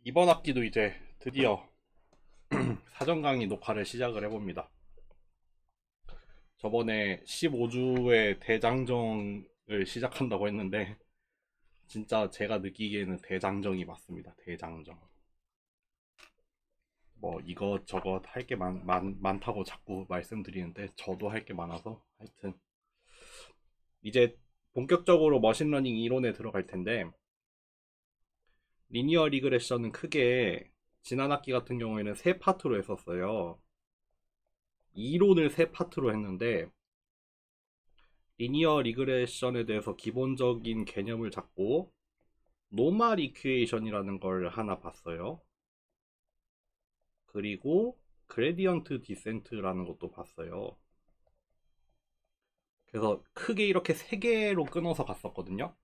이번 학기도 이제 드디어 사전 강의 녹화를 시작을 해봅니다. 저번에 15주의 대장정을 시작한다고 했는데 진짜 제가 느끼기에는 대장정이 맞습니다. 대장정. 뭐 이것저것 할 게 많다고 자꾸 말씀드리는데 저도 할 게 많아서 하여튼 이제 본격적으로 머신러닝 이론에 들어갈 텐데, 리니어 리그레션은 크게 지난 학기 같은 경우에는 세 파트로 했었어요. 이론을 세 파트로 했는데, 리니어 리그레션에 대해서 기본적인 개념을 잡고 노멀 이퀘이션이라는 걸 하나 봤어요. 그리고 그레디언트 디센트라는 것도 봤어요. 그래서 크게 이렇게 세 개로 끊어서 갔었거든요.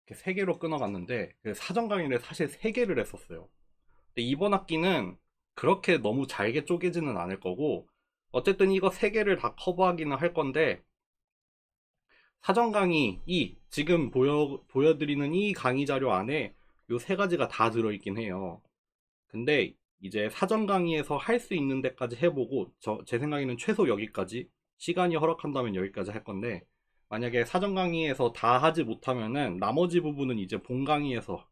이렇게 세 개로 끊어갔는데 그 사전 강의를 사실 세 개를 했었어요. 근데 이번 학기는 그렇게 너무 잘게 쪼개지는 않을 거고, 어쨌든 이거 세 개를 다 커버하기는 할 건데, 사전 강의 지금 보여드리는 이 강의 자료 안에 요 세 가지가 다 들어있긴 해요. 근데 이제 사전 강의에서 할 수 있는 데까지 해보고, 제 생각에는 최소 여기까지, 시간이 허락한다면 여기까지 할 건데, 만약에 사전 강의에서 다 하지 못하면은 나머지 부분은 이제 본 강의에서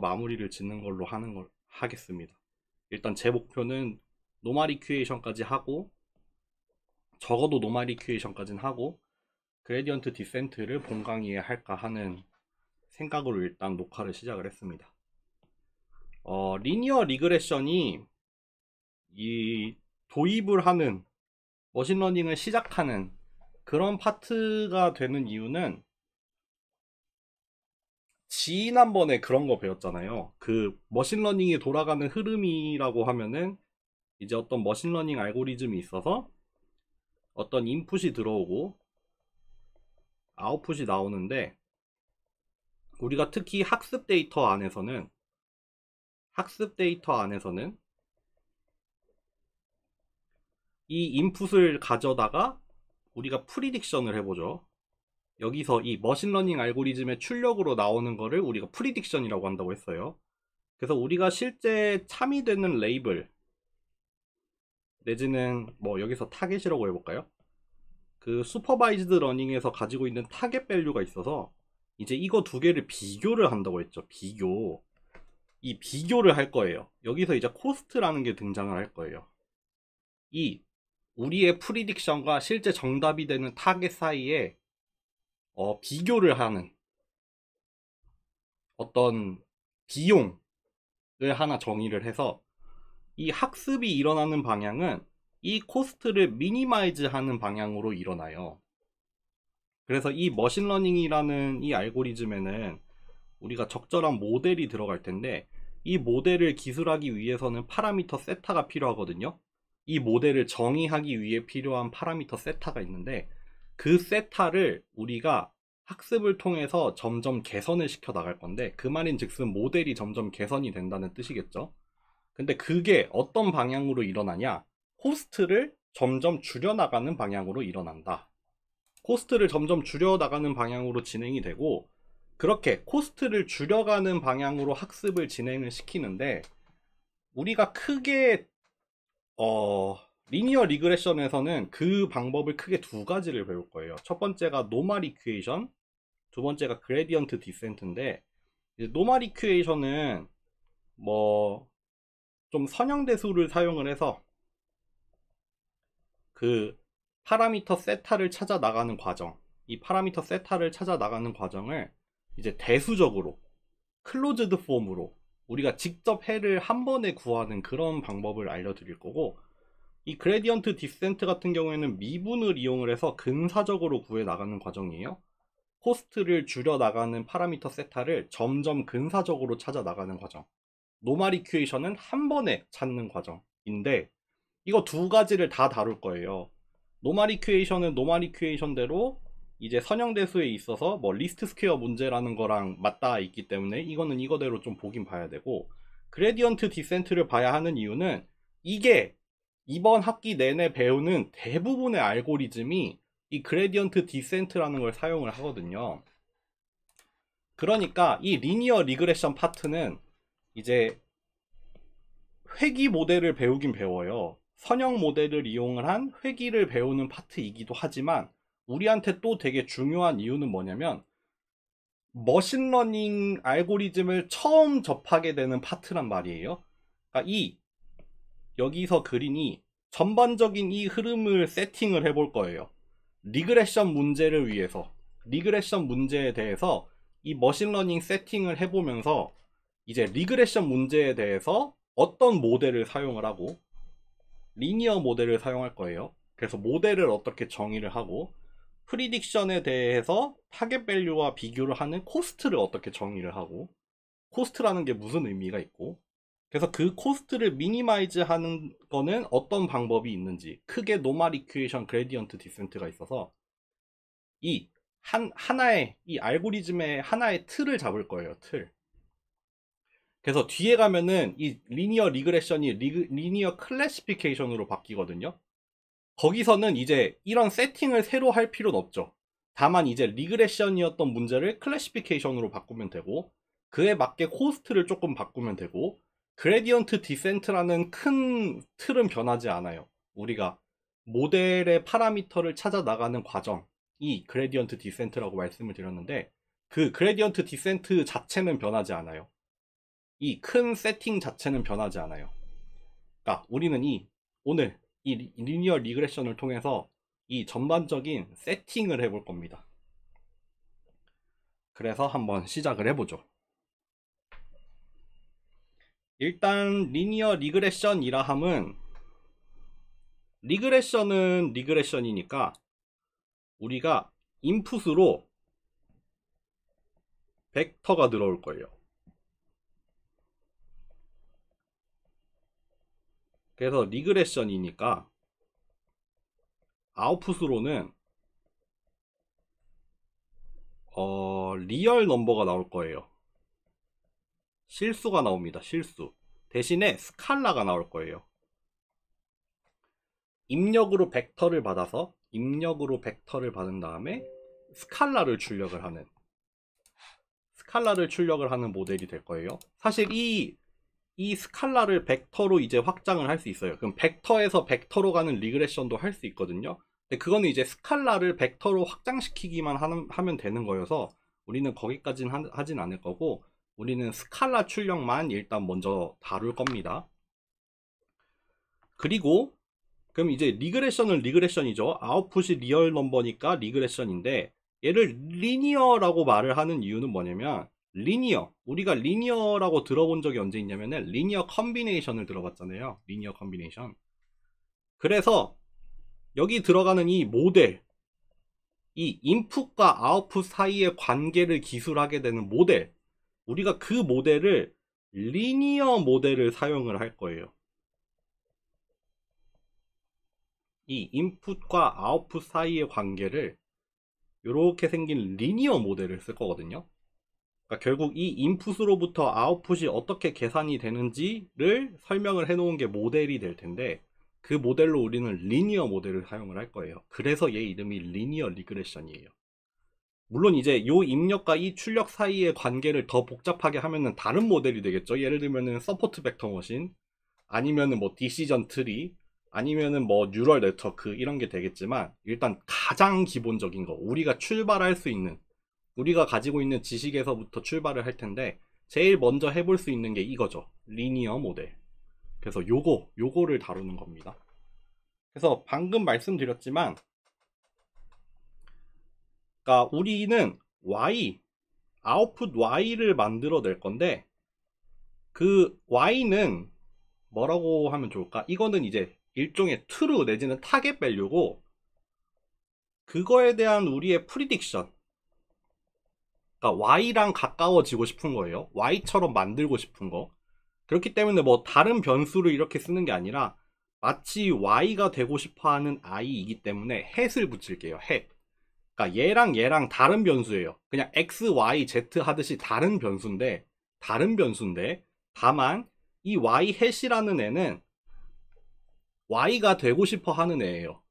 마무리를 짓는 걸로 하겠습니다. 일단 제 목표는 노멀 이퀘이션까지 하고, 적어도 노멀 이퀘이션까지는 하고, 그레디언트 디센트를 본 강의에 할까 하는 생각으로 일단 녹화를 시작을 했습니다. 리니어 리그레션이 이 도입을 하는, 머신러닝을 시작하는 그런 파트가 되는 이유는, 지난번에 그런 거 배웠잖아요. 그 머신러닝이 돌아가는 흐름이라고 하면은 이제 어떤 머신러닝 알고리즘이 있어서 어떤 인풋이 들어오고 아웃풋이 나오는데, 우리가 특히 학습 데이터 안에서는 이 인풋을 가져다가 우리가 프리딕션을 해보죠. 여기서 이 머신러닝 알고리즘의 출력으로 나오는 거를 우리가 프리딕션이라고 한다고 했어요. 그래서 우리가 실제 참이되는 레이블, 내지는 뭐 여기서 타겟이라고 해볼까요? 그 슈퍼바이즈드 러닝에서 가지고 있는 타겟 밸류가 있어서 이제 이거 두 개를 비교를 한다고 했죠. 이 비교를 할 거예요. 여기서 이제 코스트라는 게 등장을 할 거예요. 이 우리의 프리딕션과 실제 정답이 되는 타겟 사이에 비교를 하는 어떤 비용을 하나 정의를 해서, 이 학습이 일어나는 방향은 이 코스트를 미니마이즈 하는 방향으로 일어나요. 그래서 이 머신러닝이라는 이 알고리즘에는 우리가 적절한 모델이 들어갈 텐데, 이 모델을 기술하기 위해서는 파라미터 세타가 필요하거든요. 이 모델을 정의하기 위해 필요한 파라미터 세타가 있는데, 그 세타를 우리가 학습을 통해서 점점 개선을 시켜 나갈 건데, 그 말인 즉슨 모델이 점점 개선이 된다는 뜻이겠죠. 근데 그게 어떤 방향으로 일어나냐? 코스트를 점점 줄여나가는 방향으로 일어난다. 코스트를 점점 줄여나가는 방향으로 진행이 되고, 그렇게 코스트를 줄여가는 방향으로 학습을 진행을 시키는데, 우리가 크게 리니어 리그레션에서는 그 방법을 크게 두 가지를 배울 거예요. 첫 번째가 노멀 이퀘이션, 두 번째가 그레디언트 디센트인데, 노멀 이퀘이션은 뭐 좀 선형대수를 사용을 해서 그 파라미터 세타를 찾아 나가는 과정, 이 파라미터 세타를 찾아 나가는 과정을 이제 대수적으로 클로즈드 폼으로 우리가 직접 해를 한 번에 구하는 그런 방법을 알려드릴 거고, 이 그레디언트 디센트 같은 경우에는 미분을 이용을 해서 근사적으로 구해 나가는 과정이에요. 코스트를 줄여 나가는 파라미터 세타를 점점 근사적으로 찾아 나가는 과정. 노멀 이퀘이션은 한 번에 찾는 과정인데, 이거 두 가지를 다 다룰 거예요. 노멀 이퀘이션은 노멀 이퀘이션대로 이제 선형대수에 있어서 뭐 리스트 스퀘어 문제라는 거랑 맞닿아 있기 때문에 이거는 이거대로 좀 보긴 봐야 되고, 그레디언트 디센트를 봐야 하는 이유는 이게 이번 학기 내내 배우는 대부분의 알고리즘이 이 그레디언트 디센트라는 걸 사용을 하거든요. 그러니까 이 리니어 리그레션 파트는 이제 회귀 모델을 배우긴 배워요. 선형 모델을 이용을 한 회귀를 배우는 파트이기도 하지만 우리한테 또 되게 중요한 이유는 뭐냐면 머신러닝 알고리즘을 처음 접하게 되는 파트란 말이에요. 그러니까 여기서 그린이 전반적인 이 흐름을 세팅을 해볼 거예요. 리그레션 문제를 위해서 리그레션 문제에 대해서 이 머신러닝 세팅을 해보면서 이제 리그레션 문제에 대해서 어떤 모델을 사용을 하고 리니어 모델을 사용할 거예요. 그래서 모델을 어떻게 정의를 하고 프리딕션에 대해서 타겟 밸류와 비교를 하는 코스트를 어떻게 정의를 하고 코스트라는 게 무슨 의미가 있고 그래서 그 코스트를 미니마이즈 하는 거는 어떤 방법이 있는지 크게 노멀 이퀘이션 그레디언트 디센트가 있어서 하나의 이 알고리즘의 하나의 틀을 잡을 거예요. 틀. 그래서 뒤에 가면은 이 리니어 리그레션이 리니어 클래시피케이션으로 바뀌거든요. 거기서는 이제 이런 세팅을 새로 할 필요는 없죠. 다만 이제 리그레션이었던 문제를 클래시피케이션으로 바꾸면 되고 그에 맞게 코스트를 조금 바꾸면 되고 그레디언트 디센트라는 큰 틀은 변하지 않아요. 우리가 모델의 파라미터를 찾아 나가는 과정이 그레디언트 디센트라고 말씀을 드렸는데 그 그레디언트 디센트 자체는 변하지 않아요. 이 큰 세팅 자체는 변하지 않아요. 그러니까 우리는 오늘 이 리니어 리그레션을 통해서 이 전반적인 세팅을 해볼 겁니다. 그래서 한번 시작을 해보죠. 일단 리니어 리그레션이라 함은 리그레션은 리그레션이니까 우리가 인풋으로 벡터가 들어올 거예요. 그래서 리그레션이니까 아웃풋으로는 리얼 넘버가 나올 거예요. 실수가 나옵니다. 실수. 대신에 스칼라가 나올 거예요. 입력으로 벡터를 받아서 입력으로 벡터를 받은 다음에 스칼라를 출력을 하는 모델이 될 거예요. 사실 이 스칼라를 벡터로 이제 확장을 할 수 있어요. 그럼 벡터에서 벡터로 가는 리그레션도 할 수 있거든요. 근데 그거는 이제 스칼라를 벡터로 확장시키기만 하면 되는 거여서 우리는 거기까지는 하진 않을 거고 우리는 스칼라 출력만 일단 먼저 다룰 겁니다. 그리고 그럼 이제 리그레션은 리그레션이죠. 아웃풋이 리얼 넘버니까 리그레션인데 얘를 리니어라고 말을 하는 이유는 뭐냐면 우리가 리니어라고 들어본 적이 언제 있냐면은 리니어 컨비네이션을 들어봤잖아요. 리니어 컨비네이션. 그래서 여기 들어가는 이 모델, 이 인풋과 아웃풋 사이의 관계를 기술하게 되는 모델, 우리가 그 모델을 리니어 모델을 사용을 할 거예요. 이 인풋과 아웃풋 사이의 관계를 이렇게 생긴 리니어 모델을 쓸 거거든요. 그러니까 결국 이 인풋으로부터 아웃풋이 어떻게 계산이 되는지를 설명을 해놓은 게 모델이 될 텐데 그 모델로 우리는 리니어 모델을 사용을 할 거예요. 그래서 얘 이름이 리니어 리그레션이에요. 물론 이제 요 입력과 이 출력 사이의 관계를 더 복잡하게 하면은 다른 모델이 되겠죠. 예를 들면은 서포트 벡터 머신 아니면은 뭐 디시전 트리 아니면은 뭐 뉴럴 네트워크 이런 게 되겠지만 일단 가장 기본적인 거 우리가 출발할 수 있는 우리가 가지고 있는 지식에서부터 출발을 할 텐데 제일 먼저 해볼 수 있는 게 이거죠. 리니어 모델. 그래서 요거를 다루는 겁니다. 그래서 방금 말씀드렸지만 그러니까 우리는 아웃풋 Y를 만들어낼 건데 그 Y는 뭐라고 하면 좋을까? 이거는 이제 일종의 true 내지는 타겟 밸류고 그거에 대한 우리의 프리딕션 그러니까 Y랑 가까워지고 싶은 거예요. Y처럼 만들고 싶은 거. 그렇기 때문에 뭐 다른 변수를 이렇게 쓰는 게 아니라 마치 Y가 되고 싶어하는 I이기 때문에 햇을 붙일게요. 햇. 그러니까 얘랑 다른 변수예요. 그냥 X, Y, Z 하듯이 다른 변수인데 다만 이 Y 햇이라는 애는 Y가 되고 싶어 하는 애예요.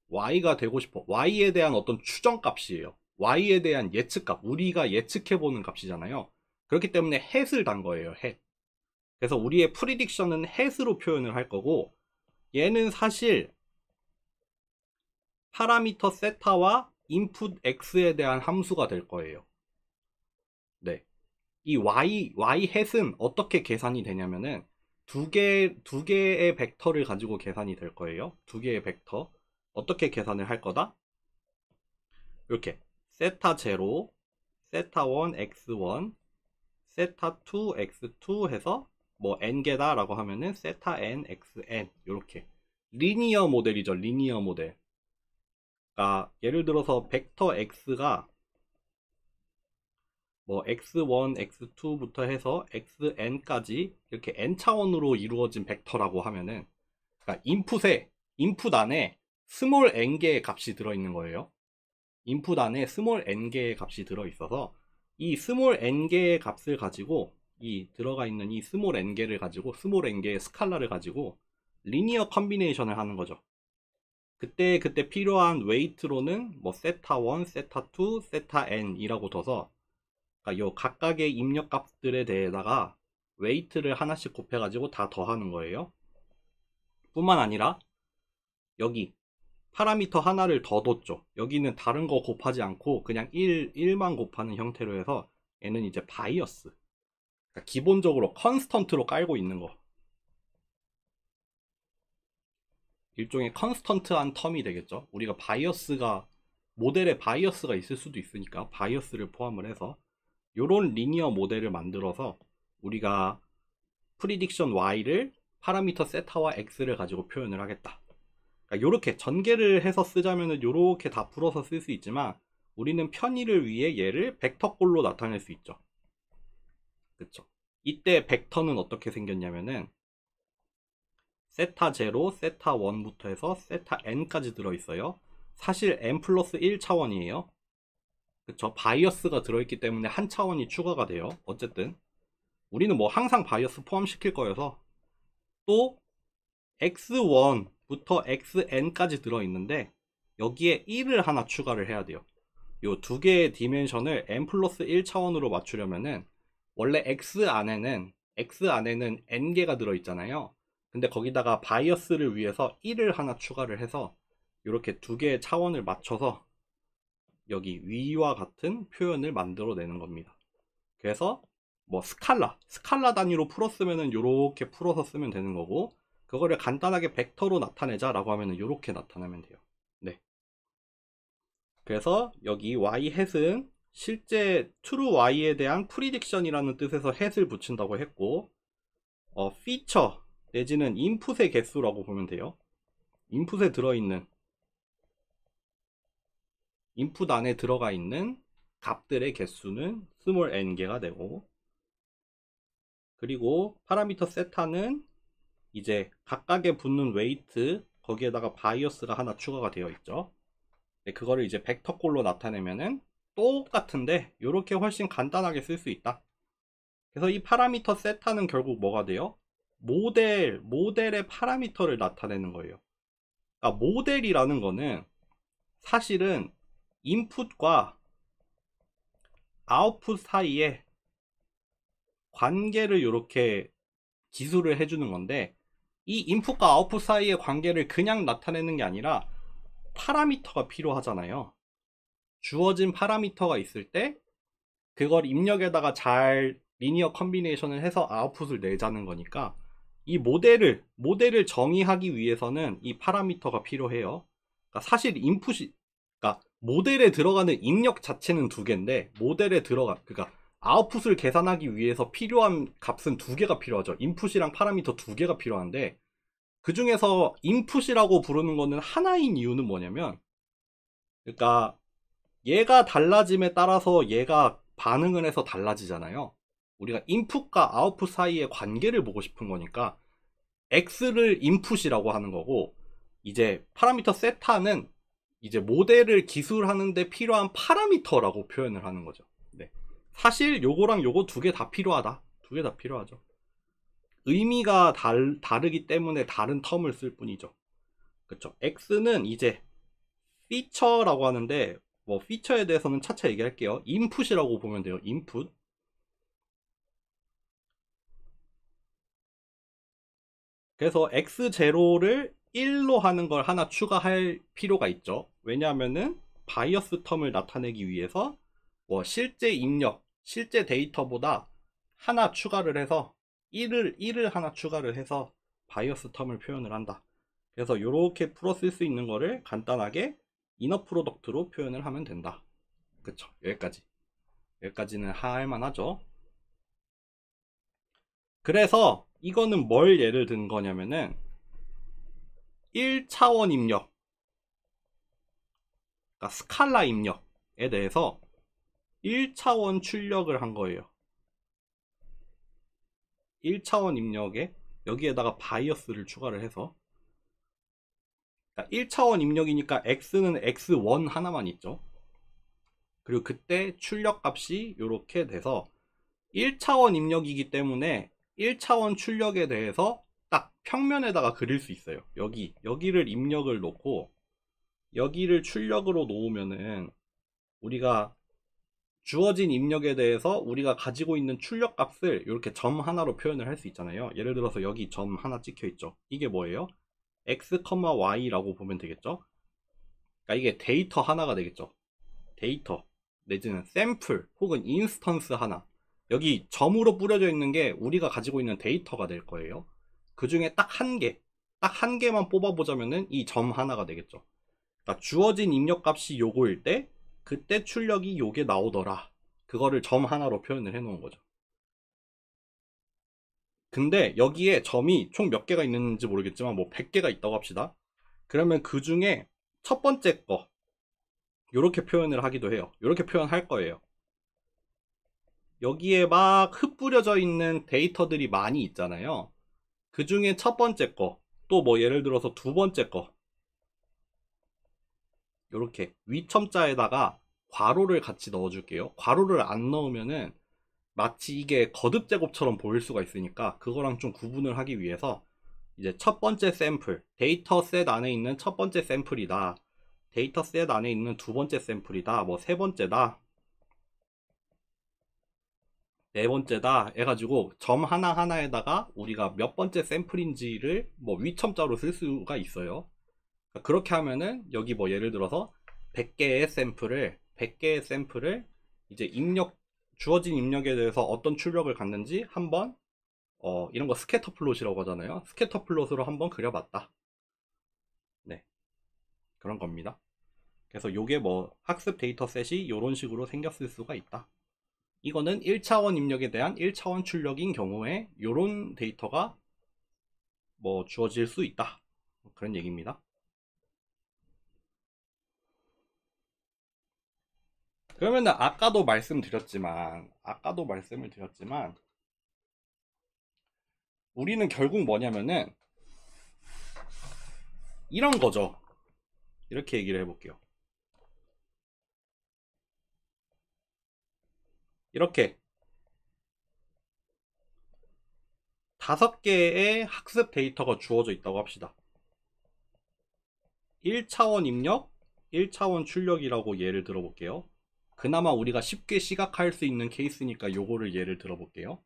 Y가 되고 싶어. Y에 대한 어떤 추정값이에요. Y에 대한 예측값. 우리가 예측해보는 값이잖아요. 그렇기 때문에 햇을 단 거예요. 햇. 그래서 우리의 프리딕션은 hat으로 표현을 할 거고, 얘는 사실 파라미터 세타와 인풋 x에 대한 함수가 될 거예요. 네. 이 y hat은 어떻게 계산이 되냐면은 두 개의 벡터를 가지고 계산이 될 거예요. 두 개의 벡터. 어떻게 계산을 할 거다? 이렇게 세타 0, 세타 1, x1, 세타 2, x2 해서 뭐 n개다 라고 하면은 세타 n, xn 이렇게 리니어 모델이죠. 리니어 모델. 그러니까 예를 들어서 벡터 x가 뭐 x1, x2부터 해서 xn까지 이렇게 n 차원으로 이루어진 벡터라고 하면은, 그러니까 인풋 안에 스몰 n 개의 값이 들어있는 거예요. 인풋 안에 스몰 n 개의 값이 들어있어서 이 스몰 n 개의 값을 가지고 이 들어가 있는 이 스몰 n 개를 가지고 스몰 n 개의 스칼라를 가지고 리니어 컨비네이션을 하는 거죠. 그때 필요한 웨이트로는 뭐 세타 1, 세타 2, 세타 n이라고 둬서, 그러니까 요 각각의 입력 값들에 대해다가 웨이트를 하나씩 곱해가지고 다 더하는 거예요. 뿐만 아니라 여기 파라미터 하나를 더 뒀죠. 여기는 다른 거 곱하지 않고 그냥 1만 곱하는 형태로 해서 얘는 이제 바이어스. 그러니까 기본적으로 컨스턴트로 깔고 있는 거. 일종의 컨스턴트한 텀이 되겠죠. 우리가 모델에 바이어스가 있을 수도 있으니까 바이어스를 포함을 해서 요런 리니어 모델을 만들어서 우리가 프리딕션 y를 파라미터 세타와 x를 가지고 표현을 하겠다. 그러니까 요렇게 전개를 해서 쓰자면은 요렇게 다 풀어서 쓸 수 있지만 우리는 편의를 위해 얘를 벡터꼴로 나타낼 수 있죠. 그쵸? 이때 벡터는 어떻게 생겼냐면은 세타 0, 세타 1부터 해서 세타 n까지 들어있어요. 사실 n 플러스 1 차원이에요. 그쵸? 바이어스가 들어있기 때문에 한 차원이 추가가 돼요. 어쨌든 우리는 뭐 항상 바이어스 포함시킬 거여서, 또 x1부터 xn까지 들어있는데 여기에 1을 하나 추가를 해야 돼요. 요 두 개의 디멘션을 n 플러스 1 차원으로 맞추려면은 원래 x 안에는 n개가 들어있잖아요. 근데 거기다가 바이어스를 위해서 1을 하나 추가를 해서 이렇게 두 개의 차원을 맞춰서 여기 위와 같은 표현을 만들어내는 겁니다. 그래서 뭐 스칼라 단위로 풀었으면은 요렇게 풀어서 쓰면 되는 거고, 그거를 간단하게 벡터로 나타내자 라고 하면은 요렇게 나타나면 돼요. 네. 그래서 여기 y hat은 실제 true y에 대한 프리딕션이라는 뜻에서 hat을 붙인다고 했고, 피처 내지는 인풋의 개수라고 보면 돼요. 인풋에 들어있는, 인풋 안에 들어가 있는 값들의 개수는 스몰 n개가 되고, 그리고 파라미터 세타는 이제 각각에 붙는 웨이트, 거기에다가 바이어스가 하나 추가가 되어 있죠. 그거를 이제 벡터꼴로 나타내면은 똑같은데 이렇게 훨씬 간단하게 쓸 수 있다. 그래서 이 파라미터 세타는 결국 뭐가 돼요? 모델의 파라미터를 나타내는 거예요. 그러니까 모델이라는 거는 사실은 인풋과 아웃풋 사이에 관계를 이렇게 기술을 해주는 건데, 이 인풋과 아웃풋 사이의 관계를 그냥 나타내는 게 아니라 파라미터가 필요하잖아요. 주어진 파라미터가 있을 때 그걸 입력에다가 잘 리니어 컨비네이션을 해서 아웃풋을 내자는 거니까, 이 모델을 정의하기 위해서는 이 파라미터가 필요해요. 그러니까 사실 그러니까 모델에 들어가는 입력 자체는 두 개인데, 그러니까 아웃풋을 계산하기 위해서 필요한 값은 두 개가 필요하죠. 인풋이랑 파라미터 두 개가 필요한데, 그 중에서 인풋이라고 부르는 거는 하나인 이유는 뭐냐면, 그러니까 얘가 달라짐에 따라서 얘가 반응을 해서 달라지잖아요. 우리가 인풋과 아웃풋 사이의 관계를 보고 싶은 거니까 x를 인풋이라고 하는 거고, 이제 파라미터 세타는 이제 모델을 기술하는데 필요한 파라미터라고 표현을 하는 거죠. 네. 사실 요거랑 요거 두 개 다 필요하다. 두 개 다 필요하죠. 의미가 다르기 때문에 다른 텀을 쓸 뿐이죠. 그쵸? x는 이제 피처라고 하는데, 뭐 피처에 대해서는 차차 얘기할게요. 인풋이라고 보면 돼요. 인풋. 그래서 x0를 1로 하는 걸 하나 추가할 필요가 있죠. 왜냐하면은 바이어스 텀을 나타내기 위해서 뭐 실제 입력, 실제 데이터보다 하나 추가를 해서 1을 하나 추가를 해서 바이어스 텀을 표현을 한다. 그래서 이렇게 풀어 쓸 수 있는 거를 간단하게 이너 프로덕트로 표현을 하면 된다. 그쵸? 여기까지는 할만 하죠. 그래서 이거는 뭘 예를 든 거냐면은 1차원 입력, 그러니까 스칼라 입력에 대해서 1차원 출력을 한 거예요. 1차원 입력에 여기에다가 바이어스를 추가를 해서, 그러니까 1차원 입력이니까 x는 x1 하나만 있죠. 그리고 그때 출력 값이 이렇게 돼서 1차원 입력이기 때문에 1차원 출력에 대해서 딱 평면에다가 그릴 수 있어요. 여기를 입력을 놓고 여기를 출력으로 놓으면은 우리가 주어진 입력에 대해서 우리가 가지고 있는 출력 값을 이렇게 점 하나로 표현을 할 수 있잖아요. 예를 들어서 여기 점 하나 찍혀 있죠. 이게 뭐예요? x, y라고 보면 되겠죠. 그러니까 이게 데이터 하나가 되겠죠. 데이터 내지는 샘플 혹은 인스턴스 하나. 여기 점으로 뿌려져 있는 게 우리가 가지고 있는 데이터가 될 거예요. 그 중에 딱 한 개만 뽑아보자면은 이 점 하나가 되겠죠. 그러니까 주어진 입력 값이 요거일 때 그때 출력이 요게 나오더라. 그거를 점 하나로 표현을 해 놓은 거죠. 근데 여기에 점이 총 몇 개가 있는지 모르겠지만 뭐 100개가 있다고 합시다. 그러면 그 중에 첫 번째 거 요렇게 표현을 하기도 해요. 요렇게 표현할 거예요. 여기에 막 흩뿌려져 있는 데이터들이 많이 있잖아요. 그 중에 첫 번째 거, 또 뭐 예를 들어서 두 번째 거, 요렇게 위첨자에다가 괄호를 같이 넣어줄게요. 괄호를 안 넣으면은 마치 이게 거듭 제곱처럼 보일 수가 있으니까 그거랑 좀 구분을 하기 위해서 이제 첫 번째 샘플, 데이터 셋 안에 있는 첫 번째 샘플이다. 데이터 셋 안에 있는 두 번째 샘플이다. 뭐 세 번째다. 네 번째다 해가지고 점 하나하나에다가 우리가 몇 번째 샘플인지를 뭐 위첨자로 쓸 수가 있어요. 그렇게 하면은 여기 뭐 예를 들어서 100개의 샘플을 이제 주어진 입력에 대해서 어떤 출력을 갖는지 한번 이런 거 스캐터 플롯이라고 하잖아요. 스캐터 플롯으로 한번 그려봤다. 네, 그런 겁니다. 그래서 요게 뭐 학습 데이터 셋이 이런 식으로 생겼을 수가 있다. 이거는 1차원 입력에 대한 1차원 출력인 경우에 이런 데이터가 뭐 주어질 수 있다. 그런 얘기입니다. 그러면은 아까도 말씀을 드렸지만 우리는 결국 뭐냐면은 이런 거죠. 이렇게 얘기를 해볼게요. 이렇게 5개의 학습 데이터가 주어져 있다고 합시다. 1차원 입력, 1차원 출력이라고 예를 들어볼게요. 그나마 우리가 쉽게 시각할 수 있는 케이스니까 요거를 예를 들어볼게요.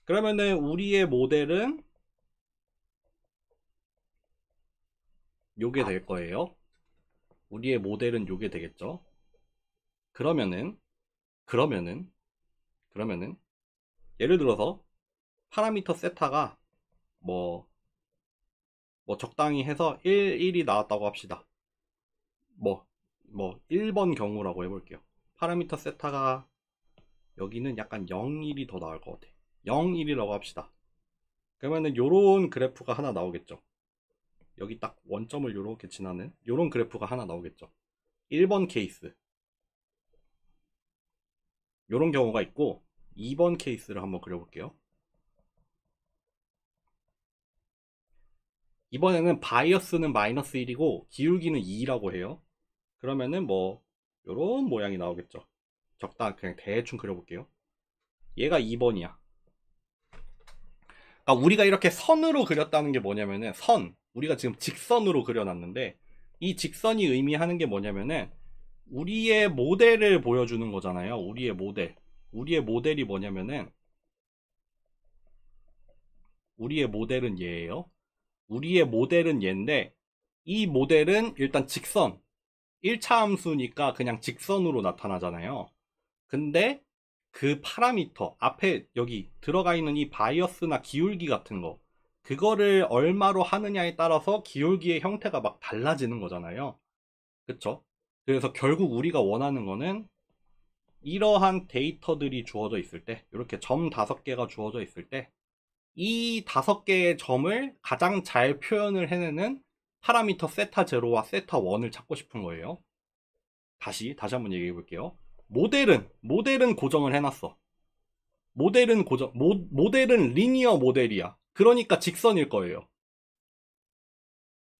그러면은 우리의 모델은 요게 될 거예요. 우리의 모델은 요게 되겠죠. 그러면은 예를 들어서 파라미터 세타가 뭐 적당히 해서 1이 나왔다고 합시다. 뭐 1번 경우라고 해볼게요. 파라미터 세타가 여기는 약간 0, 1이 더 나을 것 같아. 0, 1이라고 합시다. 그러면은 요런 그래프가 하나 나오겠죠. 여기 딱 원점을 요렇게 지나는 요런 그래프가 하나 나오겠죠. 1번 케이스 요런 경우가 있고 2번 케이스를 한번 그려볼게요. 이번에는 바이어스는 마이너스 1이고 기울기는 2라고 해요. 그러면은 뭐 요런 모양이 나오겠죠. 적당 그냥 대충 그려볼게요. 얘가 2번이야. 그러니까 우리가 이렇게 선으로 그렸다는 게 뭐냐면은 우리가 지금 직선으로 그려놨는데 이 직선이 의미하는 게 뭐냐면은 우리의 모델을 보여주는 거잖아요. 우리의 모델이 뭐냐면은 우리의 모델은 얘예요. 우리의 모델은 얘인데 이 모델은 일단 직선 1차 함수니까 그냥 직선으로 나타나잖아요. 근데 그 파라미터 앞에 여기 들어가 있는 이 바이어스나 기울기 같은 거 그거를 얼마로 하느냐에 따라서 기울기의 형태가 막 달라지는 거잖아요. 그쵸? 그래서 결국 우리가 원하는 거는 이러한 데이터들이 주어져 있을 때 이렇게 점 5개가 주어져 있을 때 이 5개의 점을 가장 잘 표현을 해내는 파라미터 세타 제로와 세타 1을 찾고 싶은 거예요. 다시 한번 얘기해 볼게요. 모델은 고정을 해놨어. 모델은 리니어 모델이야. 그러니까 직선일 거예요.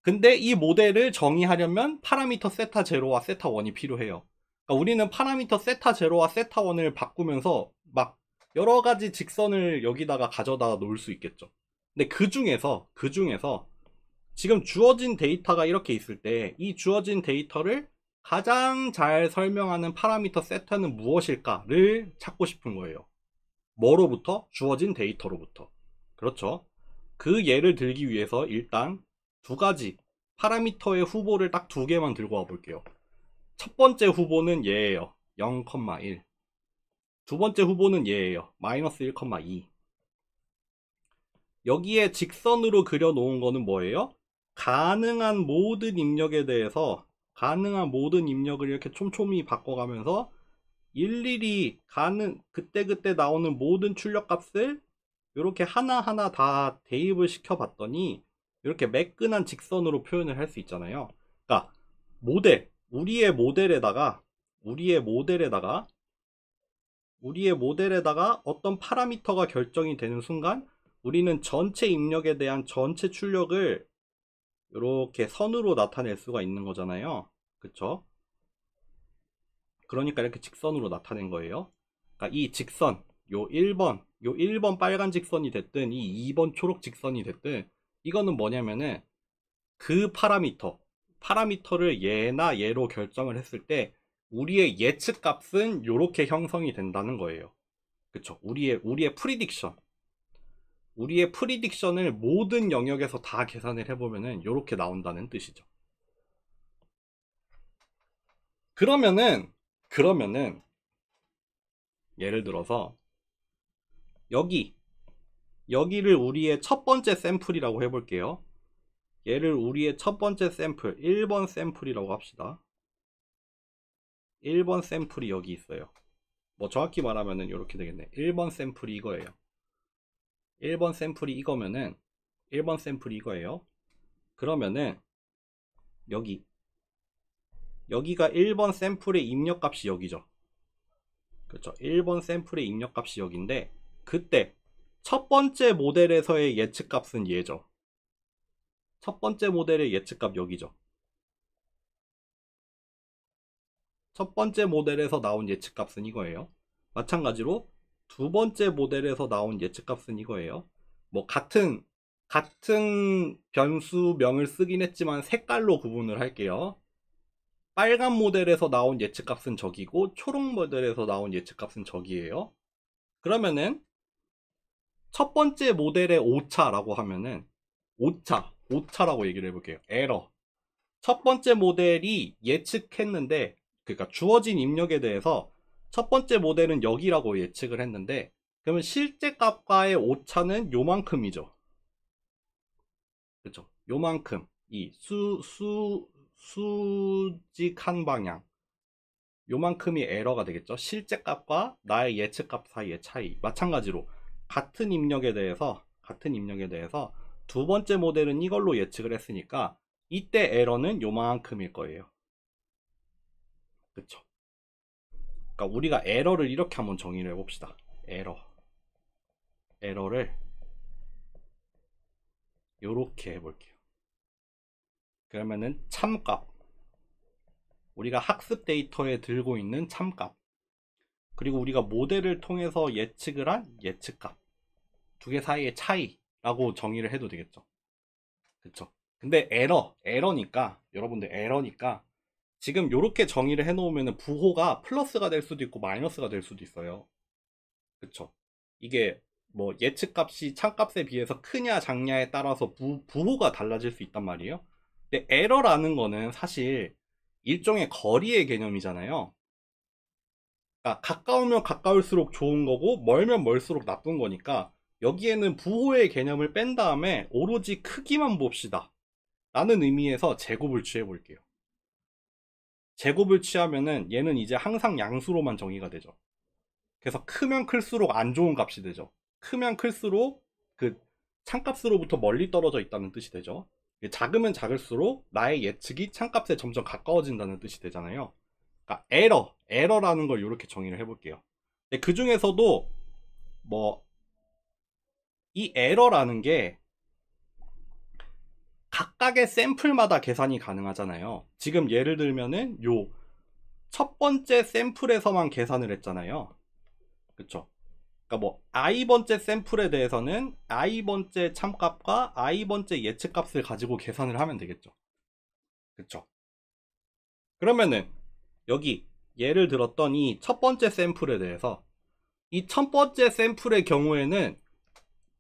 근데 이 모델을 정의하려면 파라미터 세타 제로와 세타 1이 필요해요. 그러니까 우리는 파라미터 세타 제로와 세타 1을 바꾸면서 막 여러 가지 직선을 여기다가 가져다 놓을 수 있겠죠. 근데 그 중에서 지금 주어진 데이터가 이렇게 있을 때 이 주어진 데이터를 가장 잘 설명하는 파라미터 세타는 무엇일까를 찾고 싶은 거예요. 뭐로부터? 주어진 데이터로부터. 그렇죠. 그 예를 들기 위해서 일단 두 가지 파라미터의 후보를 딱 2개만 들고 와 볼게요. 첫 번째 후보는 얘예요. 0,1. 두 번째 후보는 얘예요. 마이너스 1,2. 여기에 직선으로 그려 놓은 거는 뭐예요? 가능한 모든 입력에 대해서 가능한 모든 입력을 이렇게 촘촘히 바꿔가면서 일일이 그때그때 나오는 모든 출력값을 이렇게 하나하나 다 대입을 시켜봤더니 이렇게 매끈한 직선으로 표현을 할 수 있잖아요. 그러니까 우리의 모델에다가 어떤 파라미터가 결정이 되는 순간 우리는 전체 입력에 대한 전체 출력을 이렇게 선으로 나타낼 수가 있는 거잖아요. 그쵸? 그러니까 이렇게 직선으로 나타낸 거예요. 그러니까 이 직선, 요 1번 빨간 직선이 됐든 이 2번 초록 직선이 됐든 이거는 뭐냐면은 그 파라미터를 얘나 얘로 결정을 했을 때 우리의 예측 값은 이렇게 형성이 된다는 거예요. 그쵸? 우리의 프리딕션을 모든 영역에서 다 계산을 해보면은 이렇게 나온다는 뜻이죠. 그러면은 예를 들어서 여기를 우리의 첫 번째 샘플이라고 해볼게요. 얘를 우리의 첫 번째 샘플 1번 샘플이라고 합시다. 1번 샘플이 여기 있어요. 뭐 정확히 말하면은 이렇게 되겠네. 1번 샘플이 이거예요. 1번 샘플이 이거면은 1번 샘플이 이거예요. 그러면은 여기가 1번 샘플의 입력값이 여기죠. 그렇죠. 1번 샘플의 입력값이 여기인데 그때 첫 번째 모델에서의 예측값은 얘죠. 첫 번째 모델의 예측값 여기죠. 첫 번째 모델에서 나온 예측값은 이거예요. 마찬가지로 두 번째 모델에서 나온 예측값은 이거예요. 뭐 같은 변수명을 쓰긴 했지만 색깔로 구분을 할게요. 빨간 모델에서 나온 예측값은 저기고 초록 모델에서 나온 예측값은 저기예요. 그러면은 첫 번째 모델의 오차라고 하면은 오차라고 얘기를 해볼게요. 에러. 첫 번째 모델이 예측했는데 그러니까 주어진 입력에 대해서 첫 번째 모델은 여기라고 예측을 했는데 그러면 실제 값과의 오차는 요만큼이죠. 그렇죠? 요만큼 이 수직한 방향 요만큼이 에러가 되겠죠. 실제 값과 나의 예측 값 사이의 차이. 마찬가지로 같은 입력에 대해서 두 번째 모델은 이걸로 예측을 했으니까 이때 에러는 요만큼일 거예요. 그쵸? 그러니까 우리가 에러를 이렇게 한번 정의를 해봅시다. 에러를 이렇게 해볼게요. 그러면은 참값, 우리가 학습 데이터에 들고 있는 참값, 그리고 우리가 모델을 통해서 예측을 한 예측값, 두 개 사이의 차이라고 정의를 해도 되겠죠. 그쵸? 근데 에러니까 여러분들 에러니까 지금 이렇게 정의를 해놓으면 부호가 플러스가 될 수도 있고 마이너스가 될 수도 있어요. 그쵸? 이게 뭐 예측값이 참값에 비해서 크냐 작냐에 따라서 부호가 달라질 수 있단 말이에요. 근데 에러라는 거는 사실 일종의 거리의 개념이잖아요. 그러니까 가까우면 가까울수록 좋은 거고 멀면 멀수록 나쁜 거니까 여기에는 부호의 개념을 뺀 다음에 오로지 크기만 봅시다 라는 의미에서 제곱을 취해 볼게요. 제곱을 취하면은 얘는 이제 항상 양수로만 정의가 되죠. 그래서 크면 클수록 안 좋은 값이 되죠. 크면 클수록 그 참값으로부터 멀리 떨어져 있다는 뜻이 되죠. 작으면 작을수록 나의 예측이 참값에 점점 가까워진다는 뜻이 되잖아요. 그러니까 에러라는 걸 이렇게 정의를 해볼게요. 그 중에서도 뭐 이 에러라는 게 각각의 샘플마다 계산이 가능하잖아요. 지금 예를 들면은 요 첫 번째 샘플에서만 계산을 했잖아요. 그쵸? 그러니까 뭐 i번째 샘플에 대해서는 i번째 참값과 i번째 예측값을 가지고 계산을 하면 되겠죠. 그쵸? 그러면은 여기 예를 들었던 이 첫 번째 샘플에 대해서 이 첫 번째 샘플의 경우에는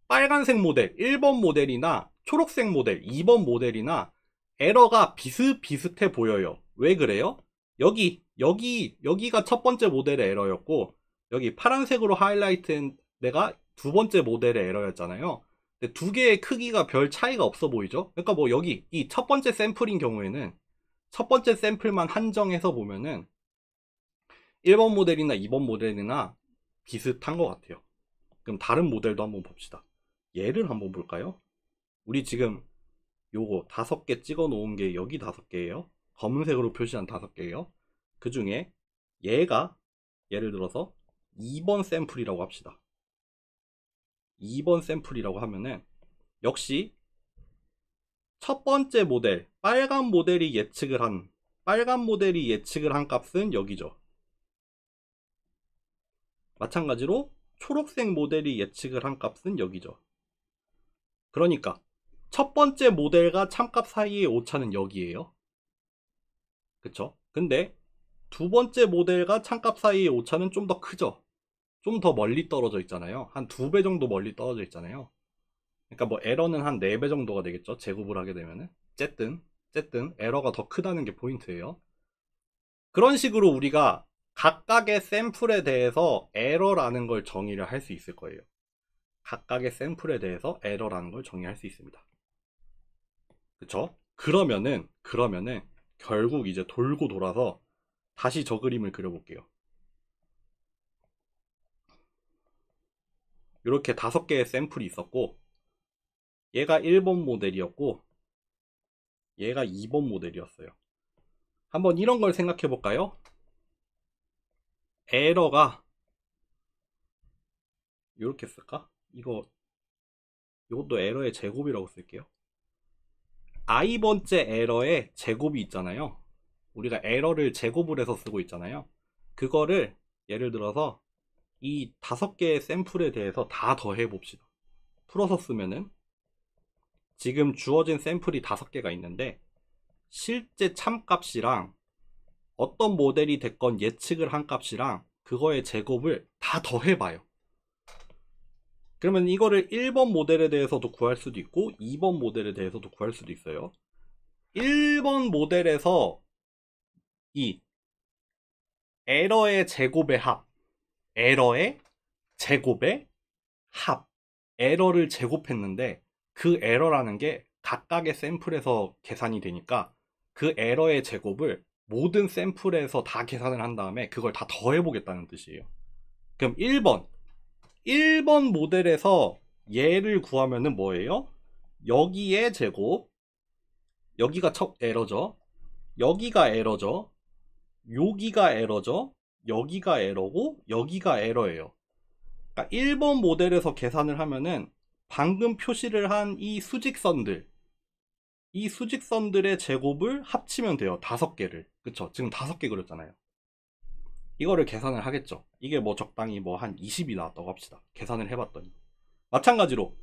빨간색 모델 1번 모델이나 초록색 모델 2번 모델이나 에러가 비슷비슷해 보여요. 왜 그래요? 여기가 첫 번째 모델의 에러였고 여기 파란색으로 하이라이트한 데가 두 번째 모델의 에러였잖아요. 근데 두 개의 크기가 별 차이가 없어 보이죠? 그러니까 뭐 여기 이 첫 번째 샘플인 경우에는 첫 번째 샘플만 한정해서 보면은 1번 모델이나 2번 모델이나 비슷한 것 같아요. 그럼 다른 모델도 한번 봅시다. 얘를 한번 볼까요? 우리 지금 요거 5개 찍어 놓은 게 여기 5개예요. 검은색으로 표시한 5개예요. 그 중에 얘가 예를 들어서 2번 샘플이라고 합시다. 2번 샘플이라고 하면은 역시 첫 번째 모델 빨간 모델이 예측을 한 값은 여기죠. 마찬가지로 초록색 모델이 예측을 한 값은 여기죠. 그러니까 첫 번째 모델과 참값 사이의 오차는 여기에요. 그쵸? 근데 두 번째 모델과 참값 사이의 오차는 좀 더 크죠? 좀 더 멀리 떨어져 있잖아요. 한 2배 정도 멀리 떨어져 있잖아요. 그러니까 뭐 에러는 한 4배 정도가 되겠죠? 제곱을 하게 되면은. 어쨌든 에러가 더 크다는 게 포인트예요. 그런 식으로 우리가 각각의 샘플에 대해서 에러라는 걸 정의를 할 수 있을 거예요. 각각의 샘플에 대해서 에러라는 걸 정의할 수 있습니다. 그쵸? 그러면은 결국 이제 돌고 돌아서 다시 저 그림을 그려볼게요. 이렇게 5개의 샘플이 있었고 얘가 1번 모델이었고 얘가 2번 모델이었어요. 한번 이런 걸 생각해 볼까요? 에러가 이렇게 쓸까? 이것도 에러의 제곱이라고 쓸게요. i번째 에러의 제곱이 있잖아요. 우리가 에러를 제곱을 해서 쓰고 있잖아요. 그거를 예를 들어서 이 5개의 샘플에 대해서 다 더해 봅시다. 풀어서 쓰면은 지금 주어진 샘플이 5개가 있는데 실제 참값이랑 어떤 모델이 됐건 예측을 한 값이랑 그거의 제곱을 다 더해봐요. 그러면 이거를 1번 모델에 대해서도 구할 수도 있고 2번 모델에 대해서도 구할 수도 있어요. 1번 모델에서 이 에러의 제곱의 합, 에러의 제곱의 합, 에러를 제곱했는데 그 에러라는 게 각각의 샘플에서 계산이 되니까 그 에러의 제곱을 모든 샘플에서 다 계산을 한 다음에 그걸 다 더해보겠다는 뜻이에요. 그럼 1번 모델에서 얘를 구하면은 뭐예요? 여기의 제곱, 여기가 첫 에러죠. 여기가 에러죠. 여기가 에러죠. 여기가 에러고 여기가 에러예요. 그러니까 1번 모델에서 계산을 하면은 방금 표시를 한 이 수직선들의 제곱을 합치면 돼요. 5개를. 그쵸? 지금 5개 그렸잖아요. 이거를 계산을 하겠죠. 이게 뭐 적당히 뭐 한 20이 나왔다고 합시다. 계산을 해봤더니. 마찬가지로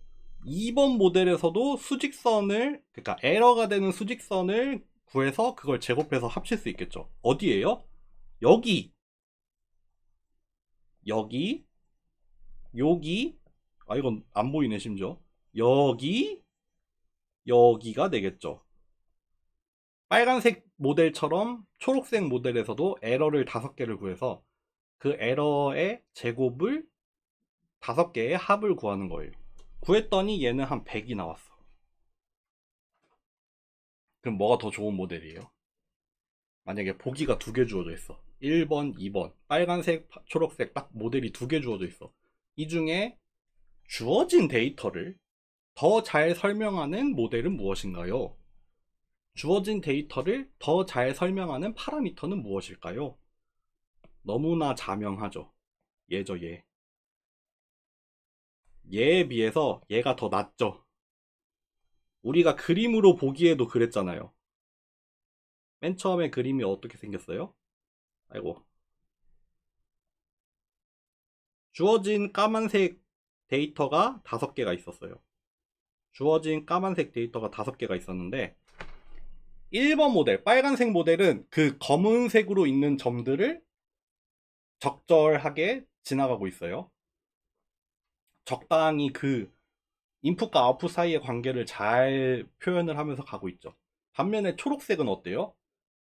2번 모델에서도 그러니까 에러가 되는 수직선을 구해서 그걸 제곱해서 합칠 수 있겠죠. 어디에요? 여기, 여기, 아, 이건 안 보이네, 심지어. 여기가 되겠죠. 빨간색 모델처럼 초록색 모델에서도 에러를 5개를 구해서 그 에러의 제곱을 5개의 합을 구하는 거예요. 구했더니 얘는 한 100이 나왔어. 그럼 뭐가 더 좋은 모델이에요? 만약에 보기가 2개 주어져 있어. 1번, 2번. 빨간색, 초록색 딱 모델이 2개 주어져 있어. 이 중에 주어진 데이터를 더 잘 설명하는 모델은 무엇인가요? 주어진 데이터를 더 잘 설명하는 파라미터는 무엇일까요? 너무나 자명하죠. 얘죠, 얘. 얘에 비해서 얘가 더 낫죠. 우리가 그림으로 보기에도 그랬잖아요. 맨 처음에 그림이 어떻게 생겼어요? 아이고. 주어진 까만색 데이터가 5개가 있었어요. 주어진 까만색 데이터가 5개가 있었는데 1번 모델, 빨간색 모델은 그 검은색으로 있는 점들을 적절하게 지나가고 있어요. 적당히 그 인풋과 아웃풋 사이의 관계를 잘 표현을 하면서 가고 있죠. 반면에 초록색은 어때요?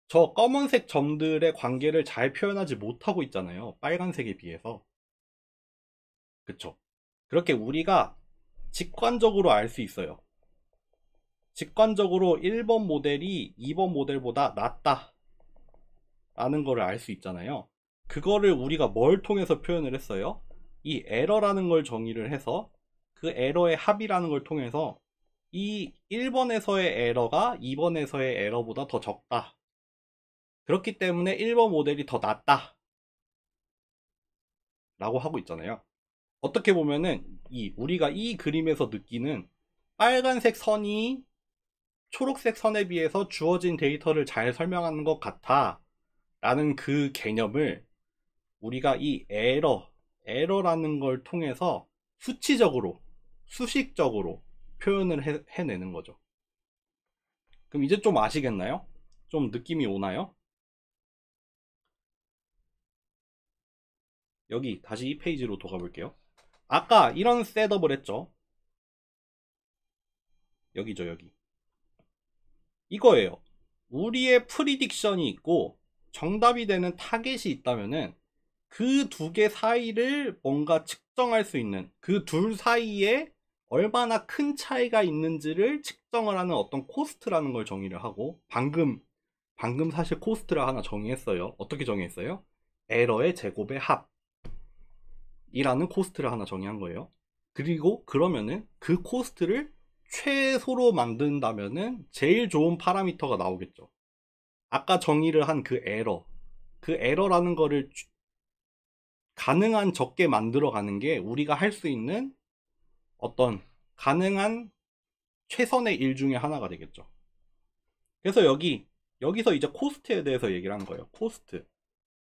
저 검은색 점들의 관계를 잘 표현하지 못하고 있잖아요. 빨간색에 비해서. 그쵸? 그렇게 우리가 직관적으로 알 수 있어요. 직관적으로 1번 모델이 2번 모델보다 낫다 라는 거를 알 수 있잖아요. 그거를 우리가 뭘 통해서 표현을 했어요? 이 에러라는 걸 정의를 해서 그 에러의 합이라는 걸 통해서 이 1번에서의 에러가 2번에서의 에러보다 더 적다. 그렇기 때문에 1번 모델이 더 낫다 라고 하고 있잖아요. 어떻게 보면은 우리가 이 그림에서 느끼는 빨간색 선이 초록색 선에 비해서 주어진 데이터를 잘 설명하는 것 같아 라는 그 개념을 우리가 이 에러라는 걸 통해서 수치적으로, 수식적으로 표현을 해내는 거죠. 그럼 이제 좀 아시겠나요? 좀 느낌이 오나요? 여기 다시 이 페이지로 돌아가 볼게요. 아까 이런 셋업을 했죠. 여기죠, 여기. 이거예요. 우리의 프리딕션이 있고 정답이 되는 타겟이 있다면은 그 2개 사이를 뭔가 측정할 수 있는 그 둘 사이에 얼마나 큰 차이가 있는지를 측정을 하는 어떤 코스트라는 걸 정의를 하고 방금 사실 코스트를 하나 정의했어요. 어떻게 정의했어요? 에러의 제곱의 합이라는 코스트를 하나 정의한 거예요. 그리고 그러면은 그 코스트를 최소로 만든다면은 제일 좋은 파라미터가 나오겠죠. 아까 정의를 한 그 에러라는 거를 가능한 적게 만들어가는 게 우리가 할 수 있는 어떤 가능한 최선의 일 중에 하나가 되겠죠. 그래서 여기서 이제 코스트에 대해서 얘기를 하는 거예요. 코스트.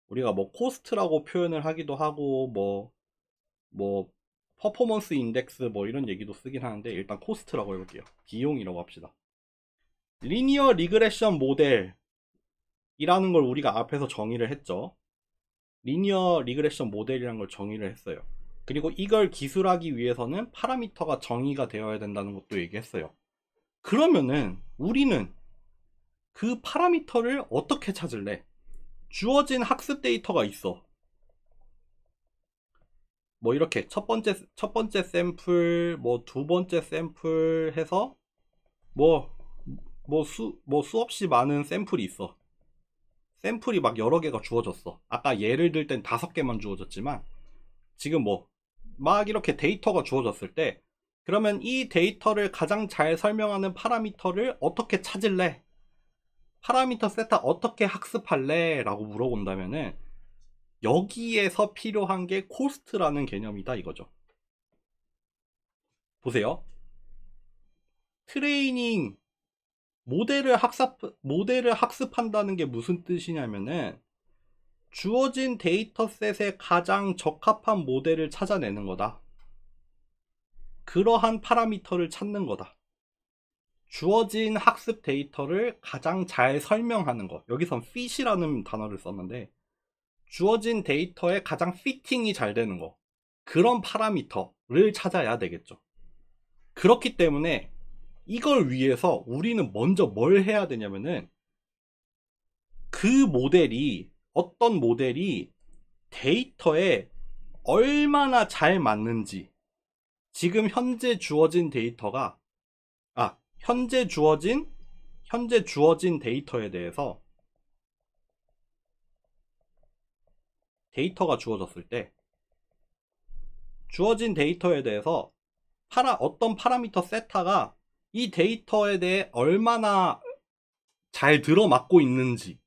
우리가 뭐 코스트라고 표현을 하기도 하고 뭐 퍼포먼스 인덱스 뭐 이런 얘기도 쓰긴 하는데 일단 코스트라고 해볼게요. 비용이라고 합시다. 리니어 리그레션 모델이라는 걸 우리가 앞에서 정의를 했죠. 리니어 리그레션 모델이라는 걸 정의를 했어요. 그리고 이걸 기술하기 위해서는 파라미터가 정의가 되어야 된다는 것도 얘기했어요. 그러면은 우리는 그 파라미터를 어떻게 찾을래? 주어진 학습 데이터가 있어. 뭐 이렇게 첫 번째 샘플, 뭐 두 번째 샘플 해서 뭐 수없이 많은 샘플이 있어. 샘플이 막 여러 개가 주어졌어. 아까 예를 들 땐 5개만 주어졌지만 지금 막 이렇게 데이터가 주어졌을 때 그러면 이 데이터를 가장 잘 설명하는 파라미터를 어떻게 찾을래? 파라미터 세타 어떻게 학습할래? 라고 물어본다면은 여기에서 필요한 게 코스트라는 개념이다 이거죠. 보세요. 트레이닝 모델을 학습한다는 게 무슨 뜻이냐면은 주어진 데이터셋에 가장 적합한 모델을 찾아내는 거다. 그러한 파라미터를 찾는 거다. 주어진 학습 데이터를 가장 잘 설명하는 것. 여기선 fit이라는 단어를 썼는데 주어진 데이터에 가장 피팅이 잘 되는 거. 그런 파라미터를 찾아야 되겠죠. 그렇기 때문에 이걸 위해서 우리는 먼저 뭘 해야 되냐면은 어떤 모델이 데이터에 얼마나 잘 맞는지, 지금 현재 주어진 데이터가, 현재 주어진 데이터에 대해서, 데이터가 주어졌을 때 주어진 데이터에 대해서 어떤 파라미터 세타가 이 데이터에 대해 얼마나 잘 들어맞고 있는지를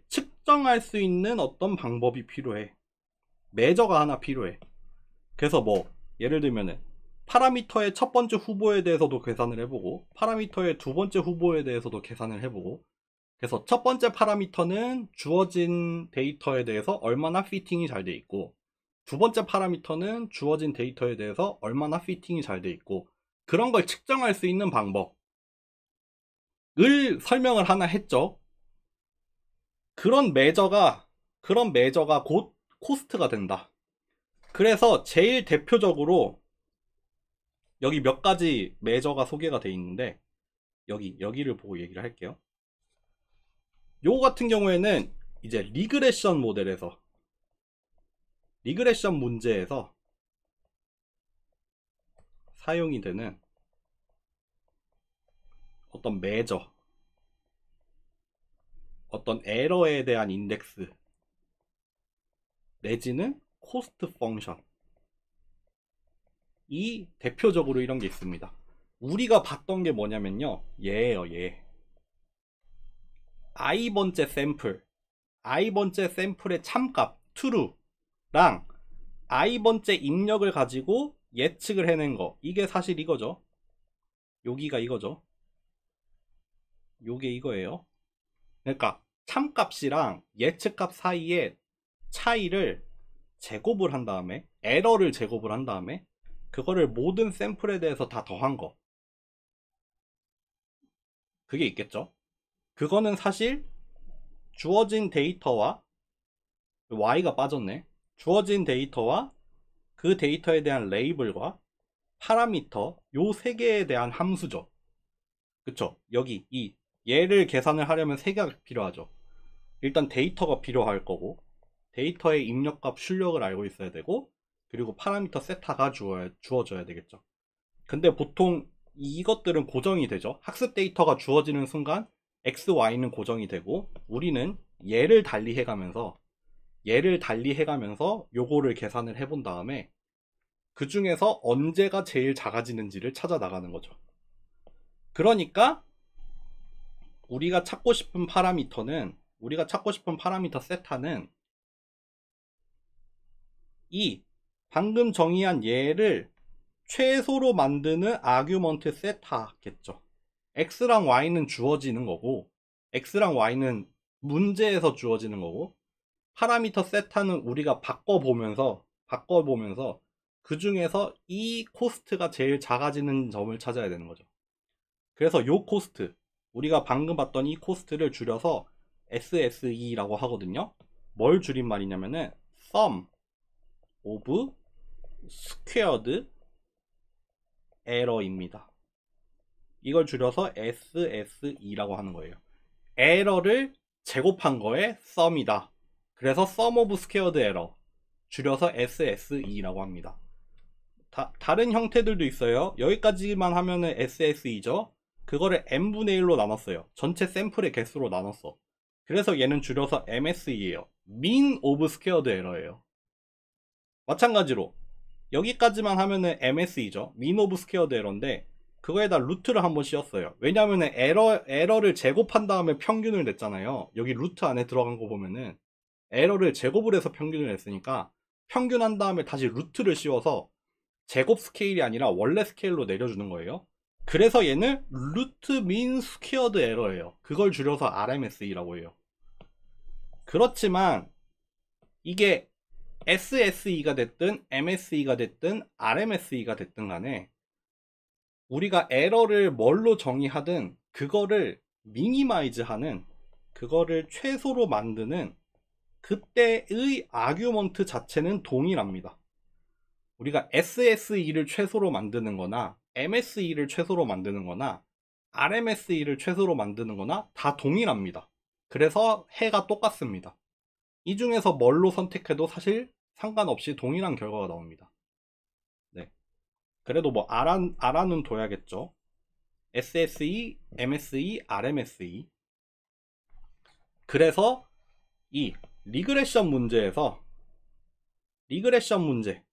측정할 수 있는 어떤 방법이 필요해. 매저가 하나 필요해. 그래서 예를 들면은 파라미터의 첫 번째 후보에 대해서도 계산을 해보고, 파라미터의 두 번째 후보에 대해서도 계산을 해보고, 그래서 첫 번째 파라미터는 주어진 데이터에 대해서 얼마나 피팅이 잘 돼 있고, 두 번째 파라미터는 주어진 데이터에 대해서 얼마나 피팅이 잘 돼 있고, 그런 걸 측정할 수 있는 방법을 설명을 하나 했죠. 그런 매저가 곧 코스트가 된다. 그래서 제일 대표적으로 여기 몇 가지 매저가 소개가 돼 있는데, 여기를 보고 얘기를 할게요. 요거 같은 경우에는 이제 리그레션 문제에서 사용이 되는 어떤 매저, 어떤 에러에 대한 인덱스, 내지는 코스트 펑션, 이 대표적으로 이런 게 있습니다. 우리가 봤던 게 뭐냐면요, 얘예요. i번째 샘플의 참값 true랑 i번째 입력을 가지고 예측을 해낸 거, 이게 사실 이거죠. 여기가 이거죠. 요게 이거예요. 그러니까 참값이랑 예측값 사이에 차이를 제곱을 한 다음에, 에러를 제곱을 한 다음에 그거를 모든 샘플에 대해서 다 더한 거, 그게 있겠죠. 그거는 사실 주어진 데이터와, y가 빠졌네, 주어진 데이터와 그 데이터에 대한 레이블과 파라미터, 요 세 개에 대한 함수죠. 그쵸? 여기 얘를 계산을 하려면 세 개가 필요하죠. 일단 데이터가 필요할 거고, 데이터의 입력값 출력을 알고 있어야 되고, 그리고 파라미터 세타가 주어져야 되겠죠. 근데 보통 이것들은 고정이 되죠. 학습 데이터가 주어지는 순간 x, y는 고정이 되고, 우리는 얘를 달리해가면서 요거를 계산을 해본 다음에 그 중에서 언제가 제일 작아지는지를 찾아 나가는 거죠. 그러니까 우리가 찾고 싶은 파라미터 세타는 이 방금 정의한 얘를 최소로 만드는 아규먼트 세타겠죠. x랑 y는 주어지는 거고, x랑 y는 문제에서 주어지는 거고, 파라미터 세타는 우리가 바꿔보면서 그 중에서 이 코스트가 제일 작아지는 점을 찾아야 되는 거죠. 그래서 요 코스트, 우리가 방금 봤던 이 코스트를 줄여서 SSE라고 하거든요. 뭘 줄임말이냐면은 Sum of Squared Error입니다. 이걸 줄여서 SSE라고 하는 거예요. 에러를 제곱한 거에 썸이다. 그래서 Sum of Squared Error, 줄여서 SSE라고 합니다. 다른 형태들도 있어요. 여기까지만 하면은 SSE죠. 그거를 n분의 1로 나눴어요. 전체 샘플의 개수로 나눴어. 그래서 얘는 줄여서 MSE예요. Mean of Squared Error예요. 마찬가지로 여기까지만 하면은 MSE죠. Mean of Squared Error인데, 그거에다 루트를 한번 씌웠어요. 왜냐하면 에러를 제곱한 다음에 평균을 냈잖아요. 여기 루트 안에 들어간 거 보면은 에러를 제곱을 해서 평균을 냈으니까, 평균한 다음에 다시 루트를 씌워서 제곱 스케일이 아니라 원래 스케일로 내려주는 거예요. 그래서 얘는 루트 민 스퀘어드 에러예요. 그걸 줄여서 RMSE라고 해요. 그렇지만 이게 SSE가 됐든 MSE가 됐든 RMSE가 됐든 간에 우리가 에러를 뭘로 정의하든 그거를 미니마이즈 하는, 그거를 최소로 만드는 그때의 아규먼트 자체는 동일합니다. 우리가 SSE를 최소로 만드는 거나 MSE를 최소로 만드는 거나 RMSE를 최소로 만드는 거나 다 동일합니다. 그래서 해가 똑같습니다. 이 중에서 뭘로 선택해도 사실 상관없이 동일한 결과가 나옵니다. 네. 그래도 뭐 알아는 둬야겠죠. SSE, MSE, RMSE. 그래서 이 리그레션 문제에서 리그레션 문제,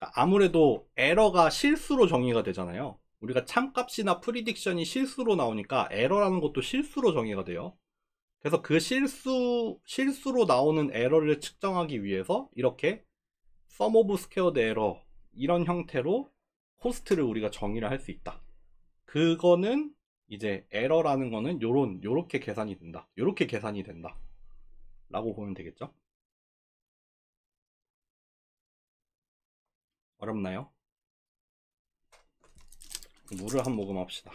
아무래도 에러가 실수로 정의가 되잖아요. 우리가 참값이나 프리딕션이 실수로 나오니까 에러라는 것도 실수로 정의가 돼요. 그래서 그 실수로 나오는 에러를 측정하기 위해서 이렇게 sum of squared error 이런 형태로 코스트를 우리가 정의를 할 수 있다. 그거는 이제 에러라는 거는 요렇게 계산이 된다. 요렇게 계산이 된다. 라고 보면 되겠죠? 어렵나요? 물을 한 모금 합시다.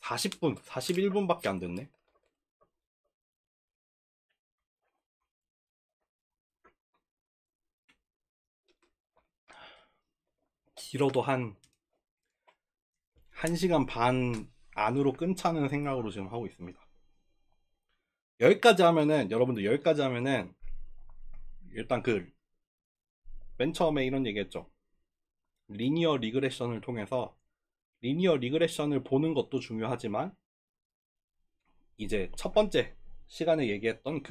40분, 41분밖에 안 됐네. 길어도 한 1시간 반 안으로 끊자는 생각으로 지금 하고 있습니다. 여기까지 하면은, 여러분들 여기까지 하면은, 일단 맨 처음에 이런 얘기 했죠. 리니어 리그레션을 통해서, 리니어 리그레션을 보는 것도 중요하지만, 이제 첫 번째 시간에 얘기했던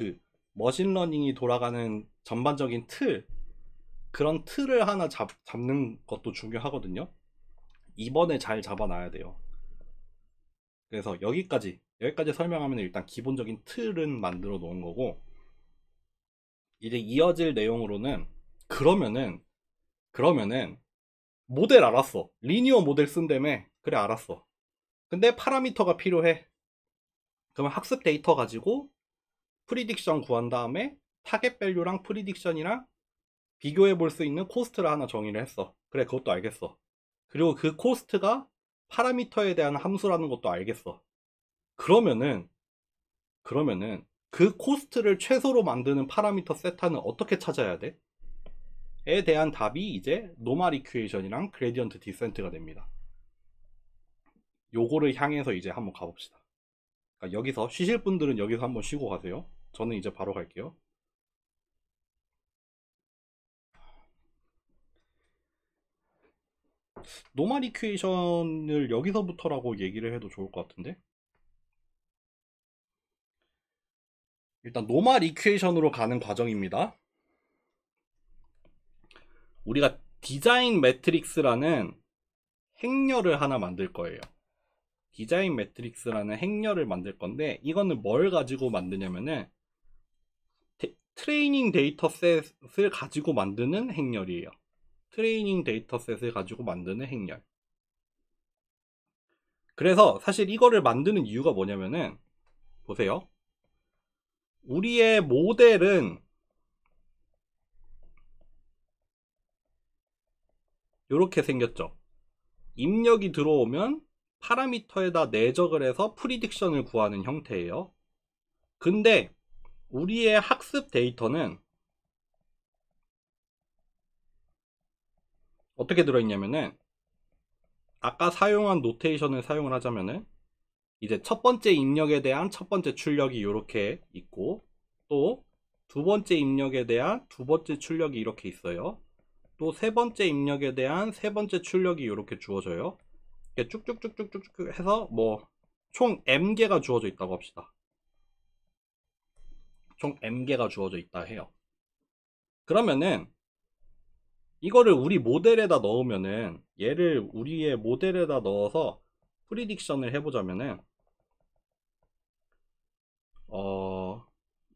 머신러닝이 돌아가는 전반적인 그런 틀을 하나 잡는 것도 중요하거든요. 이번에 잘 잡아놔야 돼요. 그래서 여기까지 설명하면 일단 기본적인 틀은 만들어 놓은 거고, 이제 이어질 내용으로는 그러면은 모델 알았어. 리니어 모델 쓴다며. 그래, 알았어. 근데 파라미터가 필요해. 그러면 학습 데이터 가지고 프리딕션 구한 다음에 타겟 밸류랑 프리딕션이랑 비교해 볼 수 있는 코스트를 하나 정의를 했어. 그래, 그것도 알겠어. 그리고 그 코스트가 파라미터에 대한 함수라는 것도 알겠어. 그러면은 그 코스트를 최소로 만드는 파라미터 세타는 어떻게 찾아야 돼? 에 대한 답이 이제 노멀 이퀘이션이랑 그레디언트 디센트가 됩니다. 요거를 향해서 이제 한번 가봅시다. 그러니까 여기서 쉬실 분들은 여기서 한번 쉬고 가세요. 저는 이제 바로 갈게요. 노멀 이퀘이션을 여기서부터라고 얘기를 해도 좋을 것 같은데, 일단 노멀 이퀘이션으로 가는 과정입니다. 우리가 디자인 매트릭스라는 행렬을 하나 만들 거예요. 디자인 매트릭스라는 행렬을 만들 건데, 이거는 뭘 가지고 만드냐면은 트레이닝 데이터셋을 가지고 만드는 행렬이에요. 트레이닝 데이터셋을 가지고 만드는 행렬. 그래서 사실 이거를 만드는 이유가 뭐냐면은, 보세요. 우리의 모델은 이렇게 생겼죠. 입력이 들어오면 파라미터에다 내적을 해서 프리딕션을 구하는 형태예요. 근데 우리의 학습 데이터는 어떻게 들어있냐면은, 아까 사용한 노테이션을 사용을 하자면은, 이제 첫 번째 입력에 대한 첫 번째 출력이 이렇게 있고, 또 두 번째 입력에 대한 두 번째 출력이 이렇게 있어요. 또 세 번째 입력에 대한 세 번째 출력이 이렇게 주어져요. 쭉쭉쭉쭉쭉 해서 뭐 총 m개가 주어져 있다고 합시다. 총 m개가 주어져 있다 해요. 그러면은 이거를 우리 모델에다 넣으면은, 얘를 우리의 모델에다 넣어서 프리딕션을 해보자면은,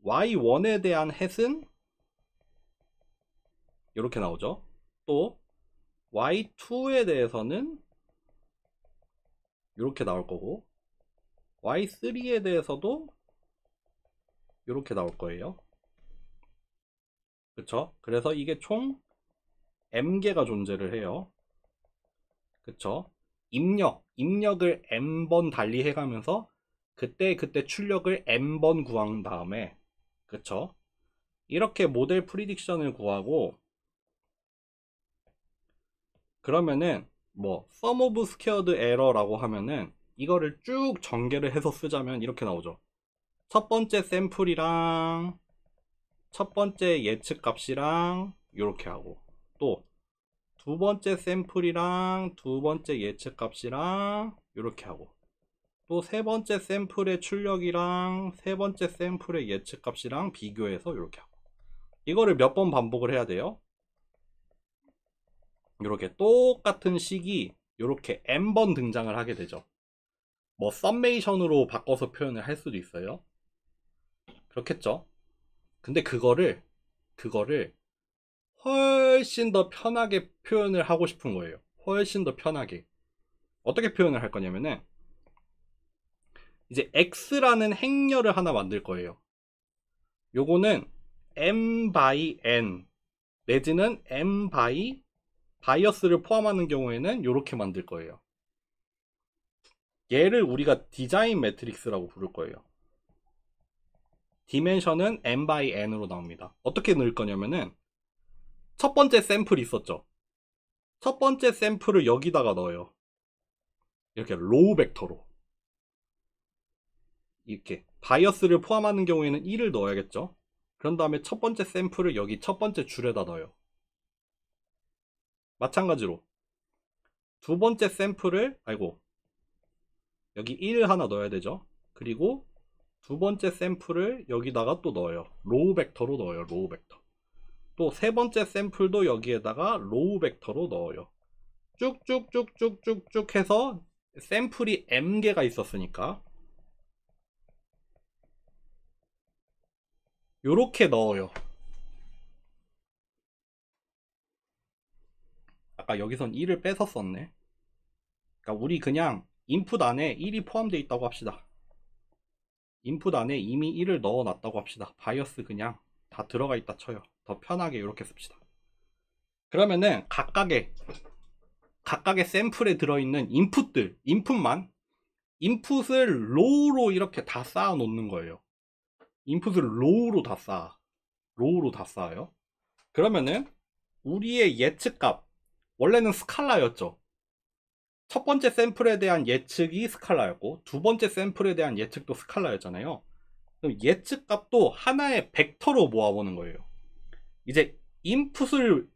y1에 대한 햇은 이렇게 나오죠. 또 y2에 대해서는 이렇게 나올 거고, y3에 대해서도 이렇게 나올 거예요. 그쵸? 그래서 이게 총 m개가 존재를 해요. 그쵸? 입력을 m번 달리 해가면서 그때 출력을 m번 구한 다음에, 그쵸? 이렇게 모델 프리딕션을 구하고, 그러면은 뭐 sum of squared error라고 하면은 이거를 쭉 전개를 해서 쓰자면 이렇게 나오죠. 첫 번째 샘플이랑 첫 번째 예측 값이랑 이렇게 하고, 또 두 번째 샘플이랑 두 번째 예측 값이랑 이렇게 하고, 또 세 번째 샘플의 출력이랑 세 번째 샘플의 예측 값이랑 비교해서 이렇게 하고, 이거를 몇 번 반복을 해야 돼요? 이렇게 똑같은 식이 이렇게 n번 등장을 하게 되죠. 뭐 썸메이션으로 바꿔서 표현을 할 수도 있어요. 그렇겠죠. 근데 그거를 훨씬 더 편하게 표현을 하고 싶은 거예요. 훨씬 더 편하게. 어떻게 표현을 할 거냐면은 이제 x라는 행렬을 하나 만들 거예요. 요거는 m by n 내지는 m by 바이어스를 포함하는 경우에는 이렇게 만들 거예요. 얘를 우리가 디자인 매트릭스라고 부를 거예요. 디멘션은 m by n으로 나옵니다. 어떻게 넣을 거냐면은 첫 번째 샘플이 있었죠. 첫 번째 샘플을 여기다가 넣어요. 이렇게 로우 벡터로. 이렇게 바이어스를 포함하는 경우에는 1을 넣어야겠죠. 그런 다음에 첫 번째 샘플을 여기 첫 번째 줄에다 넣어요. 마찬가지로 두 번째 샘플을 여기 1 하나 넣어야 되죠. 그리고 두 번째 샘플을 여기다가 또 넣어요. 로우 벡터로 넣어요. 로우 벡터. 또 세 번째 샘플도 여기에다가 로우 벡터로 넣어요. 쭉쭉쭉쭉쭉쭉 해서 샘플이 m개가 있었으니까 요렇게 넣어요. 아까 여기선 1을 뺏어 썼네. 그러니까 우리 그냥 인풋 안에 1이 포함되어 있다고 합시다. 인풋 안에 이미 1을 넣어 놨다고 합시다. 바이어스 그냥 다 들어가 있다 쳐요. 더 편하게 이렇게 씁시다. 그러면은 각각의 샘플에 들어있는 인풋만 인풋을 로우로 이렇게 다 쌓아 놓는 거예요. 인풋을 로우로 다 쌓아요. 그러면은 우리의 예측값, 원래는 스칼라였죠. 첫 번째 샘플에 대한 예측이 스칼라였고 두 번째 샘플에 대한 예측도 스칼라였잖아요. 그럼 예측값도 하나의 벡터로 모아보는 거예요. 이제 인풋은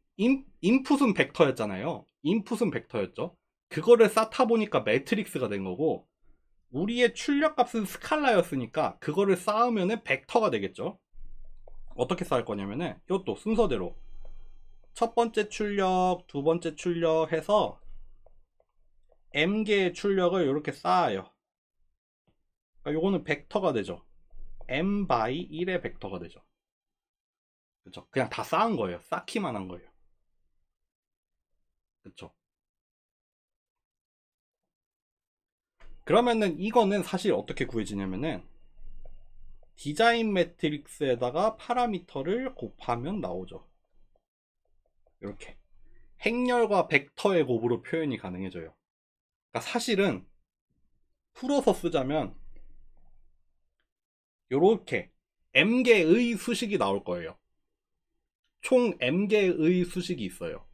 벡터였잖아요. 인풋은 벡터였죠. 그거를 쌓다 보니까 매트릭스가 된 거고, 우리의 출력값은 스칼라였으니까 그거를 쌓으면 벡터가 되겠죠. 어떻게 쌓을 거냐면은 이것도 순서대로 첫 번째 출력, 두 번째 출력 해서 m개의 출력을 이렇게 쌓아요. 그러니까 요거는 벡터가 되죠. m by 1의 벡터가 되죠. 그쵸? 그냥 다 쌓은 거예요. 쌓기만 한 거예요. 그쵸? 그러면은 이거는 사실 어떻게 구해지냐면은 디자인 매트릭스에다가 파라미터를 곱하면 나오죠. 이렇게 행렬과 벡터의 곱으로 표현이 가능해져요. 그러니까 사실은 풀어서 쓰자면 이렇게 m개의 수식이 나올 거예요. 총 m개의 수식이 있어요.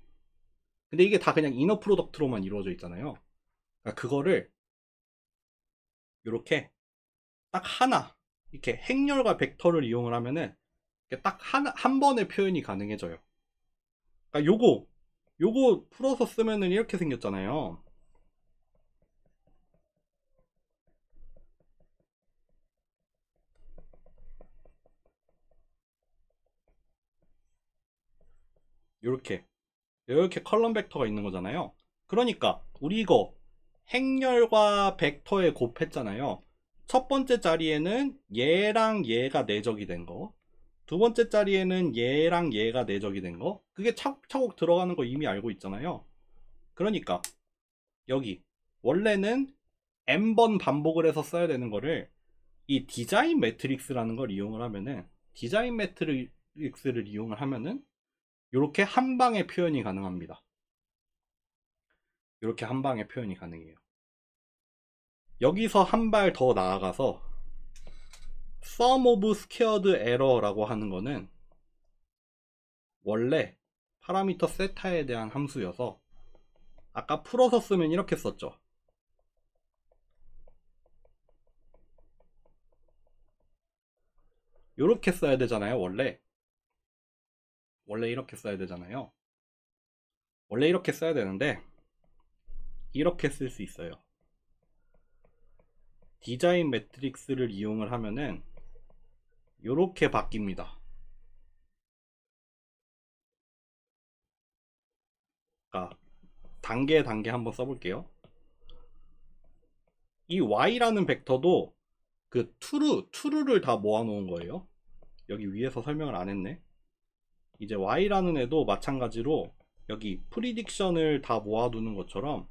근데 이게 다 그냥 이너 프로덕트로만 이루어져 있잖아요. 그러니까 그거를 이렇게 딱 하나, 이렇게 행렬과 벡터를 이용을 하면은 딱 한 번의 표현이 가능해져요. 그러니까 요거 풀어서 쓰면은 이렇게 생겼잖아요. 이렇게 컬럼 벡터가 있는 거잖아요. 그러니까 우리 이거 행렬과 벡터에 곱했잖아요. 첫 번째 자리에는 얘랑 얘가 내적이 된 거, 두 번째 자리에는 얘랑 얘가 내적이 된 거, 그게 차곡차곡 들어가는 거 이미 알고 있잖아요. 그러니까 여기 원래는 n번 반복을 해서 써야 되는 거를 이 디자인 매트릭스라는 걸 이용을 하면은, 디자인 매트릭스를 이용을 하면은 이렇게 한 방에 표현이 가능합니다. 이렇게 한 방에 표현이 가능해요. 여기서 한 발 더 나아가서 sum of squared error라고 하는 거는 원래 파라미터 세타에 대한 함수여서 아까 풀어서 쓰면 이렇게 썼죠. 이렇게 써야 되잖아요. 원래 이렇게 써야 되잖아요. 원래 이렇게 써야 되는데 이렇게 쓸 수 있어요. 디자인 매트릭스를 이용을 하면은 이렇게 바뀝니다. 그러니까 단계 한번 써볼게요. 이 y라는 벡터도 그 true를 다 모아놓은 거예요. 여기 위에서 설명을 안 했네. 이제 y라는 애도 마찬가지로 여기 프리딕션을 다 모아두는 것처럼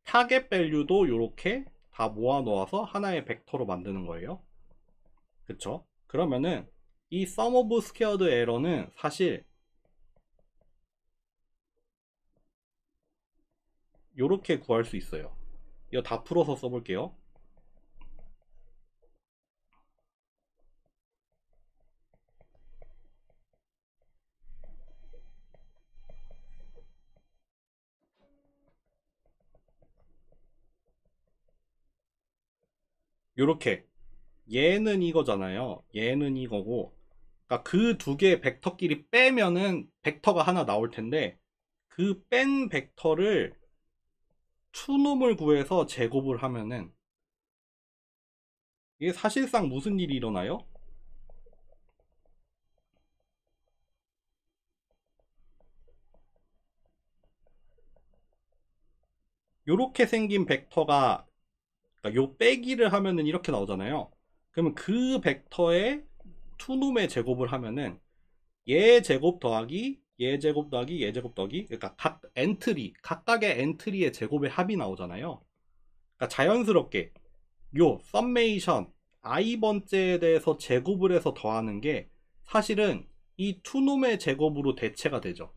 타겟 밸류도 이렇게 다 모아놓아서 하나의 벡터로 만드는 거예요. 그쵸? 그러면은 이 sum of squared error는 사실 이렇게 구할 수 있어요. 이거 다 풀어서 써볼게요. 요렇게 얘는 이거잖아요. 얘는 이거고, 그러니까 그 두 개의 벡터끼리 빼면은 벡터가 하나 나올 텐데 그 뺀 벡터를 투놈을 구해서 제곱을 하면은 이게 사실상 무슨 일이 일어나요? 요렇게 생긴 벡터가, 그러니까 요 빼기를 하면은 이렇게 나오잖아요. 그러면 그 벡터의 투놈의 제곱을 하면은 얘 제곱 더하기 얘 제곱 더하기 얘 제곱 더하기, 그러니까 각 엔트리, 각각의 엔트리의 제곱의 합이 나오잖아요. 그러니까 자연스럽게 요 썸메이션 i번째에 대해서 제곱을 해서 더하는 게 사실은 이 투놈의 제곱으로 대체가 되죠.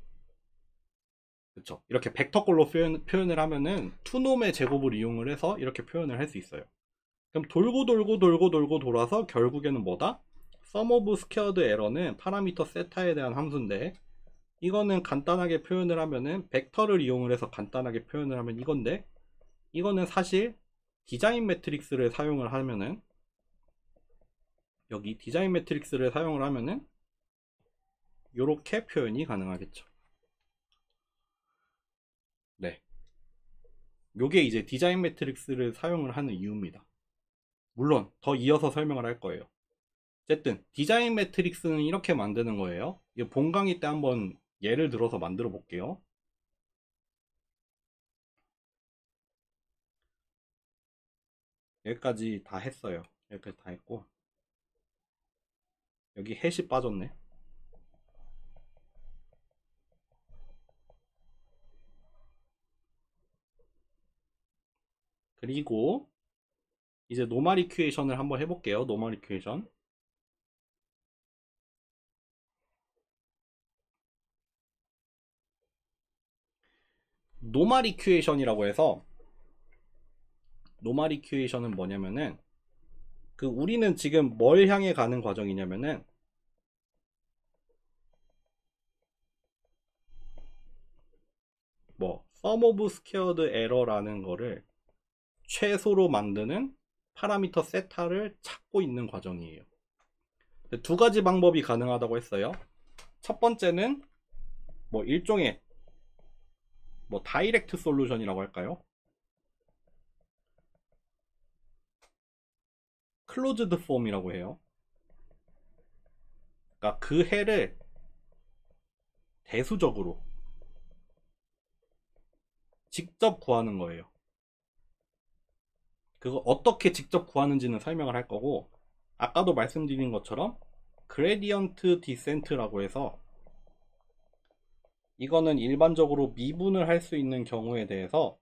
그렇죠? 이렇게 벡터꼴로 표현을 하면은 투놈의 제곱을 이용을 해서 이렇게 표현을 할 수 있어요. 그럼 돌고 돌고 돌고 돌고 돌아서 결국에는 뭐다? sum of squared error는 파라미터 세타에 대한 함수인데, 이거는 간단하게 표현을 하면은 벡터를 이용을 해서 간단하게 표현을 하면 이건데, 이거는 사실 디자인 매트릭스를 사용을 하면은, 여기 디자인 매트릭스를 사용을 하면은 이렇게 표현이 가능하겠죠. 네, 요게 이제 디자인 매트릭스를 사용을 하는 이유입니다. 물론 더 이어서 설명을 할 거예요. 어쨌든 디자인 매트릭스는 이렇게 만드는 거예요. 이 본 강의 때 한번 예를 들어서 만들어 볼게요. 여기까지 다 했어요. 여기까지 다 했고, 여기 해시 빠졌네. 그리고 이제 노멀 이큐에이션을 한번 해볼게요. 노멀 이큐에이션. 노멀 이큐에이션이라고 해서, 노멀 이큐에이션은 뭐냐면은, 그 우리는 지금 뭘 향해 가는 과정이냐면은, 뭐 sum of squared error라는 거를 최소로 만드는 파라미터 세타를 찾고 있는 과정이에요. 두 가지 방법이 가능하다고 했어요. 첫 번째는 뭐 일종의 뭐 다이렉트 솔루션이라고 할까요? 클로즈드 폼이라고 해요. 그러니까 그 해를 대수적으로 직접 구하는 거예요. 그거 어떻게 직접 구하는지는 설명을 할 거고, 아까도 말씀드린 것처럼 그레디언트 디센트라고 해서, 이거는 일반적으로 미분을 할 수 있는 경우에 대해서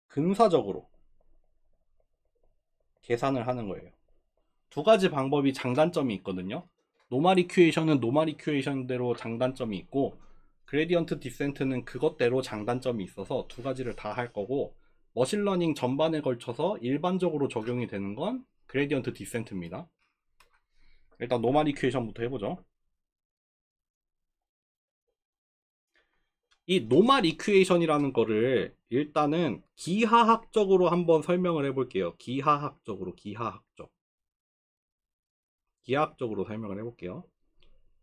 근사적으로 계산을 하는 거예요. 두 가지 방법이 장단점이 있거든요. 노멀 이큐에이션은 노멀 이큐에이션대로 장단점이 있고, 그레디언트 디센트는 그것대로 장단점이 있어서 두 가지를 다 할 거고, 머신러닝 전반에 걸쳐서 일반적으로 적용이 되는 건 그레디언트 디센트입니다. 일단 노멀 이큐에이션부터 해보죠. 이 노멀 이퀴에이션이라는 거를 일단은 기하학적으로 한번 설명을 해볼게요. 기하학적으로 설명을 해볼게요.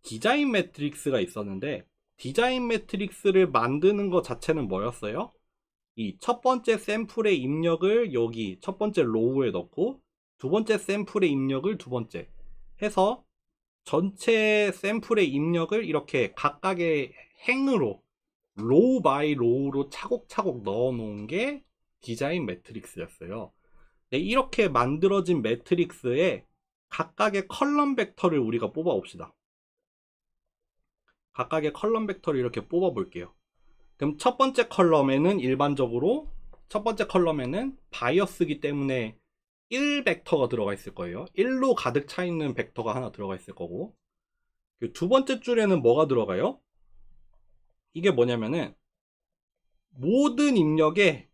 디자인 매트릭스가 있었는데, 디자인 매트릭스를 만드는 것 자체는 뭐였어요? 이 첫 번째 샘플의 입력을 여기 첫 번째 로우에 넣고, 두 번째 샘플의 입력을 두 번째 해서 전체 샘플의 입력을 이렇게 각각의 행으로 로우 바이 로우로 차곡차곡 넣어 놓은 게 디자인 매트릭스였어요. 네, 이렇게 만들어진 매트릭스에 각각의 컬럼 벡터를 우리가 뽑아 봅시다. 각각의 컬럼 벡터를 이렇게 뽑아 볼게요. 그럼 첫 번째 컬럼에는 일반적으로 첫 번째 컬럼에는 바이어스기 때문에 1 벡터가 들어가 있을 거예요. 1로 가득 차 있는 벡터가 하나 들어가 있을 거고, 두 번째 줄에는 뭐가 들어가요? 이게 뭐냐면은 모든 입력의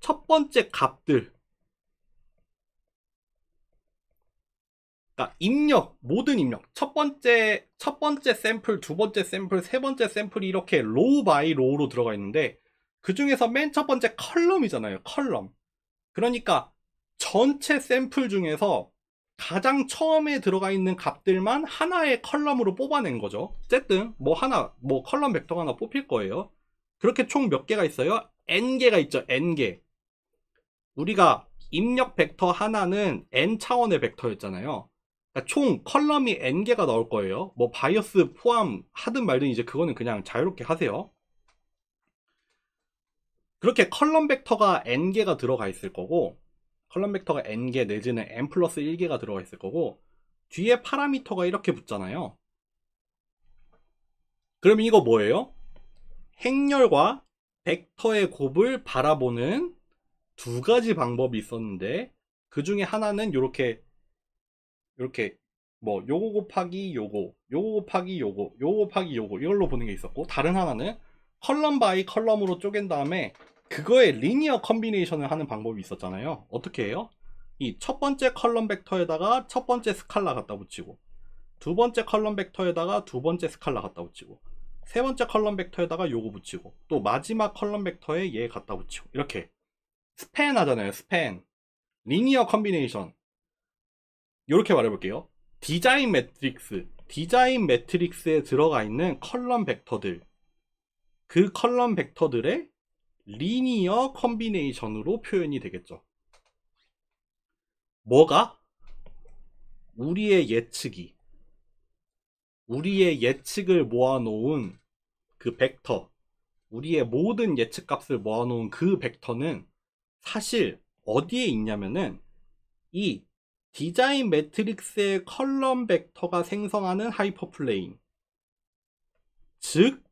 첫 번째 값들, 그러니까 모든 입력, 첫 번째 샘플, 두 번째 샘플, 세 번째 샘플이 이렇게 로우 바이 로우로 들어가 있는데, 그 중에서 맨 첫 번째 컬럼이잖아요. 컬럼. 그러니까 전체 샘플 중에서 가장 처음에 들어가 있는 값들만 하나의 컬럼으로 뽑아낸 거죠. 어쨌든 뭐 컬럼 벡터가 하나 뽑힐 거예요. 그렇게 총 몇 개가 있어요? n개가 있죠. n개. 우리가 입력 벡터 하나는 n 차원의 벡터였잖아요. 그러니까 총 컬럼이 n개가 나올 거예요. 뭐 바이어스 포함 하든 말든 이제 그거는 그냥 자유롭게 하세요. 그렇게 컬럼 벡터가 n개가 들어가 있을 거고, 컬럼 벡터가 n개 내지는 n 플러스 1개가 들어가 있을 거고, 뒤에 파라미터가 이렇게 붙잖아요. 그럼 이거 뭐예요? 행렬과 벡터의 곱을 바라보는 두 가지 방법이 있었는데, 그 중에 하나는 이렇게 뭐 요거 곱하기 요거 곱하기 요거 곱하기 요거 이걸로 보는 게 있었고, 다른 하나는 컬럼 바이 컬럼으로 쪼갠 다음에 그거에 리니어 컨비네이션을 하는 방법이 있었잖아요. 어떻게 해요? 이 첫 번째 컬럼 벡터에다가 첫 번째 스칼라 갖다 붙이고, 두 번째 컬럼 벡터에다가 두 번째 스칼라 갖다 붙이고, 세 번째 컬럼 벡터에다가 요거 붙이고, 또 마지막 컬럼 벡터에 얘 갖다 붙이고, 이렇게 스팬 하잖아요. 스팬. 리니어 컨비네이션. 이렇게 말해볼게요. 디자인 매트릭스에 들어가 있는 컬럼 벡터들, 그 컬럼 벡터들의 리니어 컨비네이션으로 표현이 되겠죠. 뭐가? 우리의 예측을 모아놓은 그 벡터, 우리의 모든 예측 값을 모아놓은 그 벡터는 사실 어디에 있냐면은 이 디자인 매트릭스의 컬럼 벡터가 생성하는 하이퍼플레인, 즉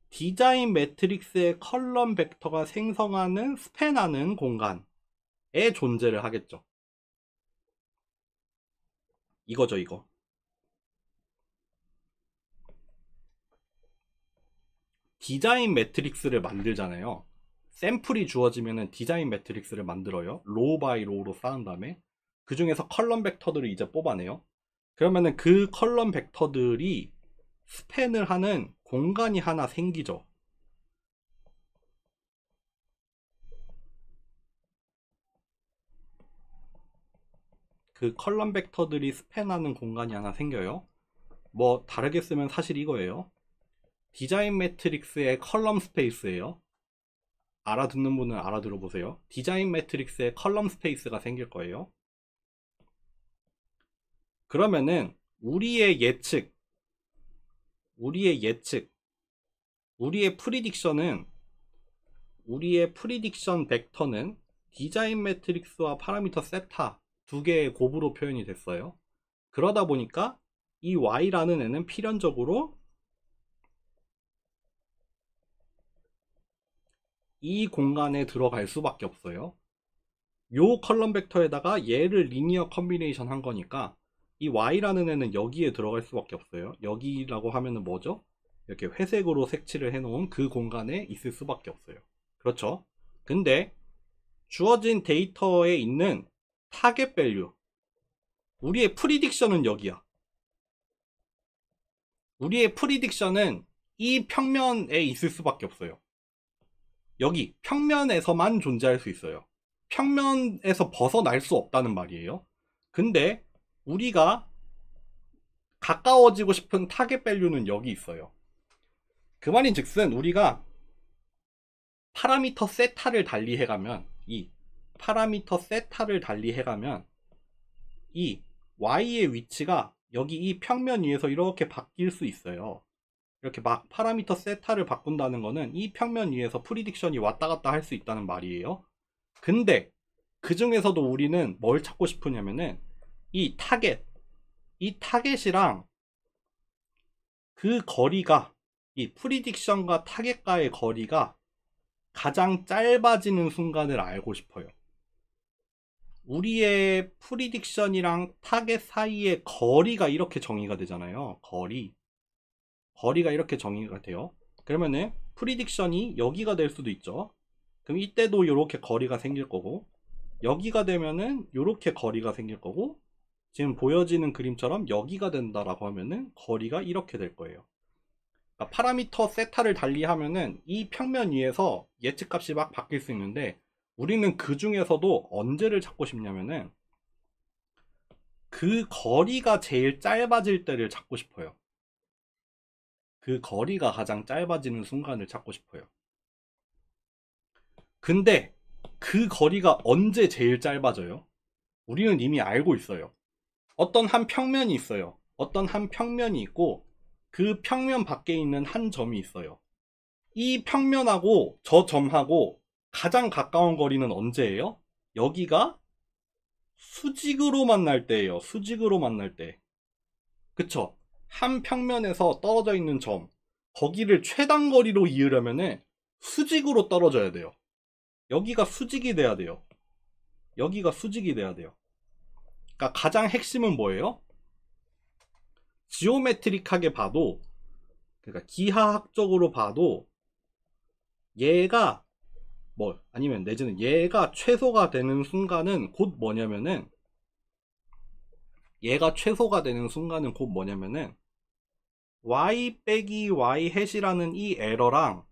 디자인 매트릭스의 컬럼 벡터가 생성하는 스팬하는 공간에 존재를 하겠죠. 이거죠, 이거. 디자인 매트릭스를 만들잖아요. 샘플이 주어지면 디자인 매트릭스를 만들어요. 로우 바이 로우로 쌓은 다음에 그 중에서 컬럼 벡터들을 이제 뽑아내요. 그러면은 그 컬럼 벡터들이 스팬을 하는 공간이 하나 생기죠. 그 컬럼 벡터들이 스팬하는 공간이 하나 생겨요. 뭐 다르게 쓰면 사실 이거예요. 디자인 매트릭스의 컬럼 스페이스예요. 알아듣는 분은 알아들어 보세요. 디자인 매트릭스의 컬럼 스페이스가 생길 거예요. 그러면은 우리의 프리딕션 벡터는 디자인 매트릭스와 파라미터 세타 두 개의 곱으로 표현이 됐어요. 그러다 보니까 이 y라는 애는 필연적으로 이 공간에 들어갈 수밖에 없어요. 요 컬럼 벡터에다가 얘를 리니어 컨비네이션 한 거니까 이 y라는 애는 여기에 들어갈 수밖에 없어요. 여기라고 하면은 뭐죠? 이렇게 회색으로 색칠을 해놓은 그 공간에 있을 수밖에 없어요. 그렇죠? 근데 주어진 데이터에 있는 타겟 밸류, 우리의 프리딕션은 여기야. 우리의 프리딕션은 이 평면에 있을 수밖에 없어요. 여기 평면에서만 존재할 수 있어요. 평면에서 벗어날 수 없다는 말이에요. 근데 우리가 가까워지고 싶은 타겟 밸류는 여기 있어요. 그 말인즉슨 우리가 파라미터 세타를 달리해가면 이 파라미터 세타를 달리해가면 이 y의 위치가 여기 이 평면 위에서 이렇게 바뀔 수 있어요. 이렇게 막 파라미터 세타를 바꾼다는 거는 이 평면 위에서 프리딕션이 왔다 갔다 할 수 있다는 말이에요. 근데 그 중에서도 우리는 뭘 찾고 싶으냐면은 이 타겟이랑 그 거리가 이 프리딕션과 타겟과의 거리가 가장 짧아지는 순간을 알고 싶어요. 우리의 프리딕션이랑 타겟 사이의 거리가 이렇게 정의가 되잖아요. 거리가 이렇게 정의가 돼요. 그러면은 프리딕션이 여기가 될 수도 있죠. 그럼 이때도 이렇게 거리가 생길 거고, 여기가 되면은 이렇게 거리가 생길 거고, 지금 보여지는 그림처럼 여기가 된다라고 하면은 거리가 이렇게 될 거예요. 그러니까 파라미터 세타를 달리하면은 이 평면 위에서 예측값이 막 바뀔 수 있는데, 우리는 그 중에서도 언제를 찾고 싶냐면은 그 거리가 제일 짧아질 때를 찾고 싶어요. 그 거리가 가장 짧아지는 순간을 찾고 싶어요. 근데 그 거리가 언제 제일 짧아져요? 우리는 이미 알고 있어요. 어떤 한 평면이 있어요. 어떤 한 평면이 있고 그 평면 밖에 있는 한 점이 있어요. 이 평면하고 저 점하고 가장 가까운 거리는 언제예요? 여기가 수직으로 만날 때예요. 수직으로 만날 때. 그쵸? 한 평면에서 떨어져 있는 점, 거기를 최단 거리로 이으려면은 수직으로 떨어져야 돼요. 여기가 수직이 돼야 돼요. 여기가 수직이 돼야 돼요. 그러니까 가장 핵심은 뭐예요? 지오메트릭하게 봐도, 그러니까 기하학적으로 봐도 얘가 아니면 내지는 얘가 최소가 되는 순간은 곧 뭐냐면은 y 빼기 y 햇이라는 이 에러랑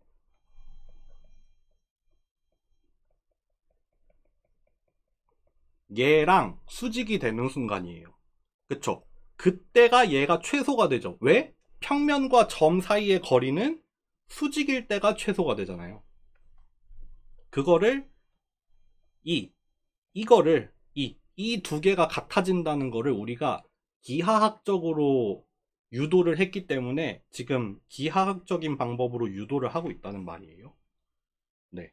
얘랑 수직이 되는 순간이에요. 그쵸? 그때가 얘가 최소가 되죠. 왜? 평면과 점 사이의 거리는 수직일 때가 최소가 되잖아요. 그거를 이거를 이 두 개가 같아진다는 거를 우리가 기하학적으로 유도를 했기 때문에 지금 기하학적인 방법으로 유도를 하고 있다는 말이에요. 네.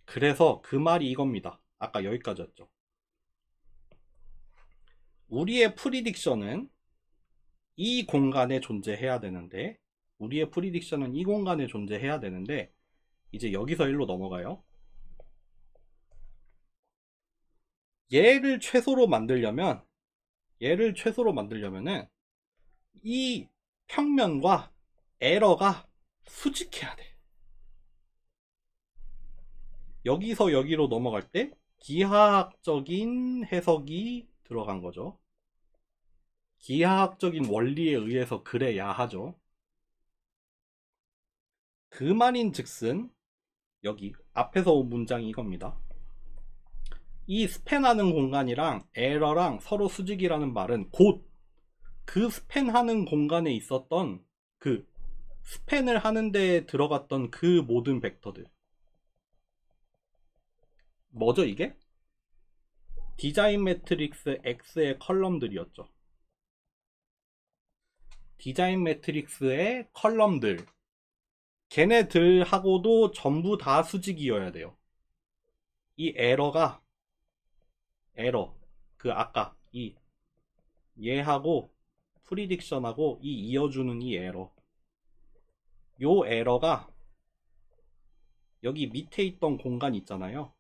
그래서 그 말이 이겁니다. 아까 여기까지였죠. 우리의 프리딕션은 이 공간에 존재해야 되는데 이제 여기서 일로 넘어가요. 얘를 최소로 만들려면은 이 평면과 에러가 수직해야 돼. 여기서 여기로 넘어갈 때 기하학적인 해석이 들어간 거죠. 기하학적인 원리에 의해서 그래야 하죠. 그 말인즉슨 여기 앞에서 온 문장이 이겁니다. 이 스팬하는 공간이랑 에러랑 서로 수직이라는 말은 곧 그 스팬하는 공간에 있었던 그 스팬을 하는 데 들어갔던 그 모든 벡터들. 뭐죠 이게? 디자인 매트릭스 X의 컬럼들이었죠. 디자인 매트릭스의 컬럼들. 걔네들하고도 전부 다 수직이어야 돼요. 이 그 아까 얘하고 프리딕션하고 이어주는 이 에러, 요 에러가 여기 밑에 있던 공간 있잖아요.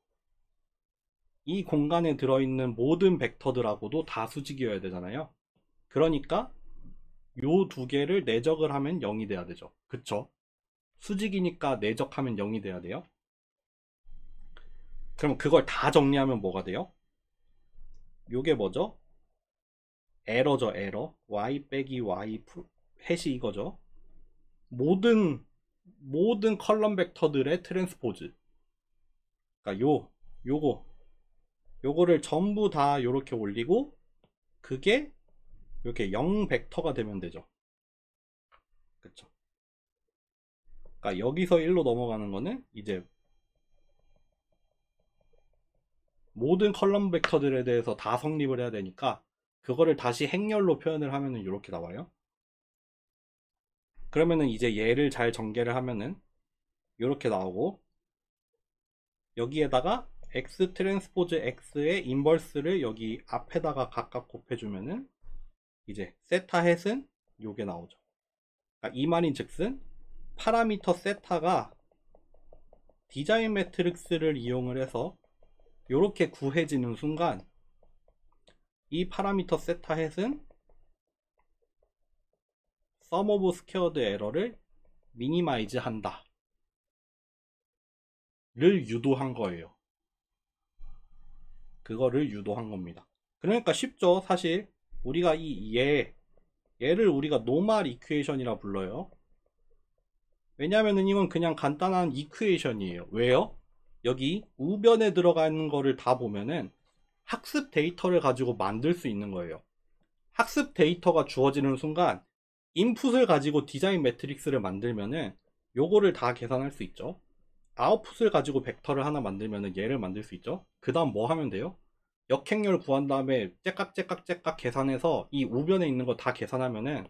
이 공간에 들어있는 모든 벡터들하고도 다 수직이어야 되잖아요. 그러니까 요 두 개를 내적을 하면 0이 돼야 되죠. 그쵸? 수직이니까 내적하면 0이 돼야 돼요. 그럼 그걸 다 정리하면 뭐가 돼요? 요게 뭐죠? 에러죠, 에러. y 빼기 y 햇이 이거죠. 모든 컬럼 벡터들의 트랜스포즈. 그러니까 요거를 전부 다 요렇게 올리고 그게 이렇게 0 벡터가 되면 되죠. 그쵸? 그러니까 여기서 1로 넘어가는 거는 이제 모든 컬럼 벡터들에 대해서 다 성립을 해야 되니까 그거를 다시 행렬로 표현을 하면은 이렇게 나와요. 그러면은 이제 얘를 잘 전개를 하면은 이렇게 나오고, 여기에다가 x 트랜스포즈 x의 인버스를 여기 앞에다가 각각 곱해주면은 이제 세타 햇은 요게 나오죠. 그러니까 이 말인 즉슨 파라미터 세타가 디자인 매트릭스를 이용을 해서 이렇게 구해지는 순간 이 파라미터 세타 햇은 sum of squared error를 미니마이즈 한다 를 유도한 거예요. 그거를 유도한 겁니다. 그러니까 쉽죠. 사실 우리가 얘를 우리가 노멀 이퀘이션이라 불러요. 왜냐면은 이건 그냥 간단한 이퀘이션이에요. 왜요? 여기 우변에 들어가 있는 거를 다 보면은 학습 데이터를 가지고 만들 수 있는 거예요. 학습 데이터가 주어지는 순간 인풋을 가지고 디자인 매트릭스를 만들면은 요거를 다 계산할 수 있죠. 아웃풋을 가지고 벡터를 하나 만들면은 얘를 만들 수 있죠. 그 다음 뭐 하면 돼요? 역행렬 구한 다음에 째깍째깍째깍 계산해서 이 우변에 있는 거 다 계산하면은,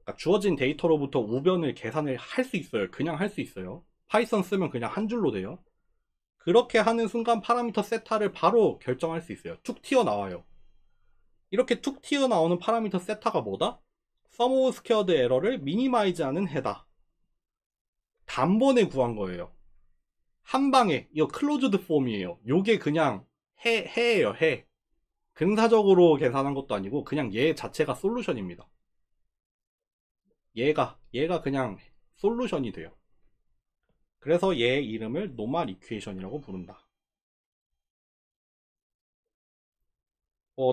그러니까 주어진 데이터로부터 우변을 계산을 할 수 있어요. 그냥 할 수 있어요. 파이썬 쓰면 그냥 한 줄로 돼요. 그렇게 하는 순간 파라미터 세타를 바로 결정할 수 있어요. 툭 튀어나와요. 이렇게 툭 튀어나오는 파라미터 세타가 뭐다? sum of squared error를 미니마이즈하는 해다. 단번에 구한 거예요. 한 방에. 이거 클로즈드 폼이에요. 요게 그냥 해예요. 해. 근사적으로 계산한 것도 아니고 그냥 얘 자체가 솔루션입니다. 얘가 그냥 솔루션이 돼요. 그래서 얘 이름을 노멀 이퀘이션이라고 부른다.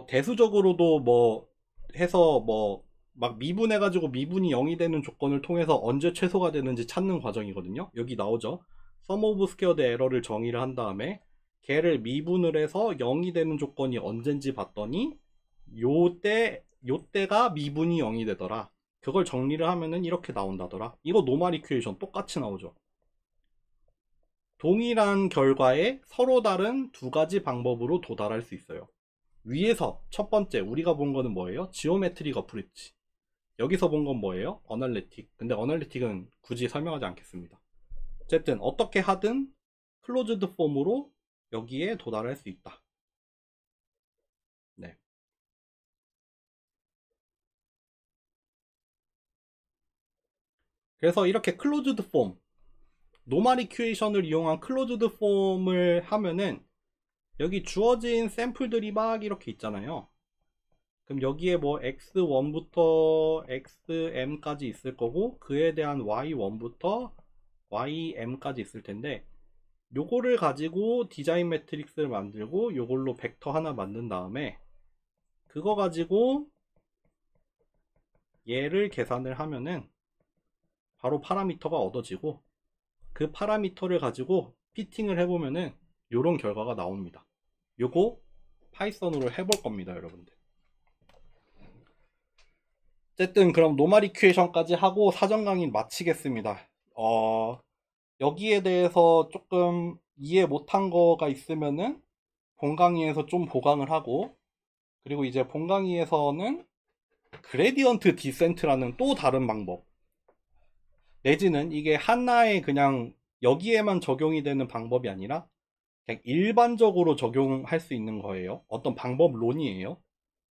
대수적으로도 뭐 해서 뭐 막 미분해가지고 미분이 0이 되는 조건을 통해서 언제 최소가 되는지 찾는 과정이거든요. 여기 나오죠. sum of squared error를 정의를 한 다음에 걔를 미분을 해서 0이 되는 조건이 언젠지 봤더니 요때가 미분이 0이 되더라. 그걸 정리를 하면은 이렇게 나온다더라. 이거 노멀 이퀘이션 똑같이 나오죠. 동일한 결과에 서로 다른 두 가지 방법으로 도달할 수 있어요. 위에서 첫 번째 우리가 본 거는 뭐예요? 지오메트릭 어프로치. 여기서 본 건 뭐예요? 어널리틱. 근데 어널리틱은 굳이 설명하지 않겠습니다. 어쨌든 어떻게 하든 클로즈드 폼으로 여기에 도달할 수 있다. 네. 그래서 이렇게 클로즈드 폼, 노멀 이퀘이션을 이용한 클로즈드 폼을 하면은 여기 주어진 샘플들이 막 이렇게 있잖아요. 그럼 여기에 뭐 x1부터 xm까지 있을 거고 그에 대한 y1부터 ym까지 있을 텐데, 요거를 가지고 디자인 매트릭스를 만들고 요걸로 벡터 하나 만든 다음에 그거 가지고 얘를 계산을 하면은 바로 파라미터가 얻어지고 그 파라미터를 가지고 피팅을 해보면은 요런 결과가 나옵니다. 요거 파이썬으로 해볼 겁니다, 여러분들. 어쨌든 그럼 노멀 이퀘이션까지 하고 사전 강의 마치겠습니다. 여기에 대해서 조금 이해 못한 거가 있으면은 본 강의에서 좀 보강을 하고, 그리고 이제 본 강의에서는 그레디언트 디센트라는 또 다른 방법, 내지는 이게 하나의 그냥 여기에만 적용이 되는 방법이 아니라 그냥 일반적으로 적용할 수 있는 거예요. 어떤 방법론이에요.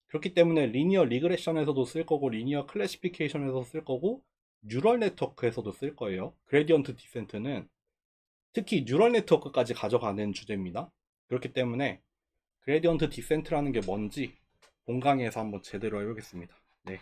그렇기 때문에 리니어 리그레션에서도 쓸 거고 리니어 클래시피케이션에서도 쓸 거고 뉴럴 네트워크에서도 쓸 거예요. 그레디언트 디센트는 특히 뉴럴 네트워크까지 가져가는 주제입니다. 그렇기 때문에 그레디언트 디센트라는 게 뭔지 본 강의에서 한번 제대로 해보겠습니다. 네.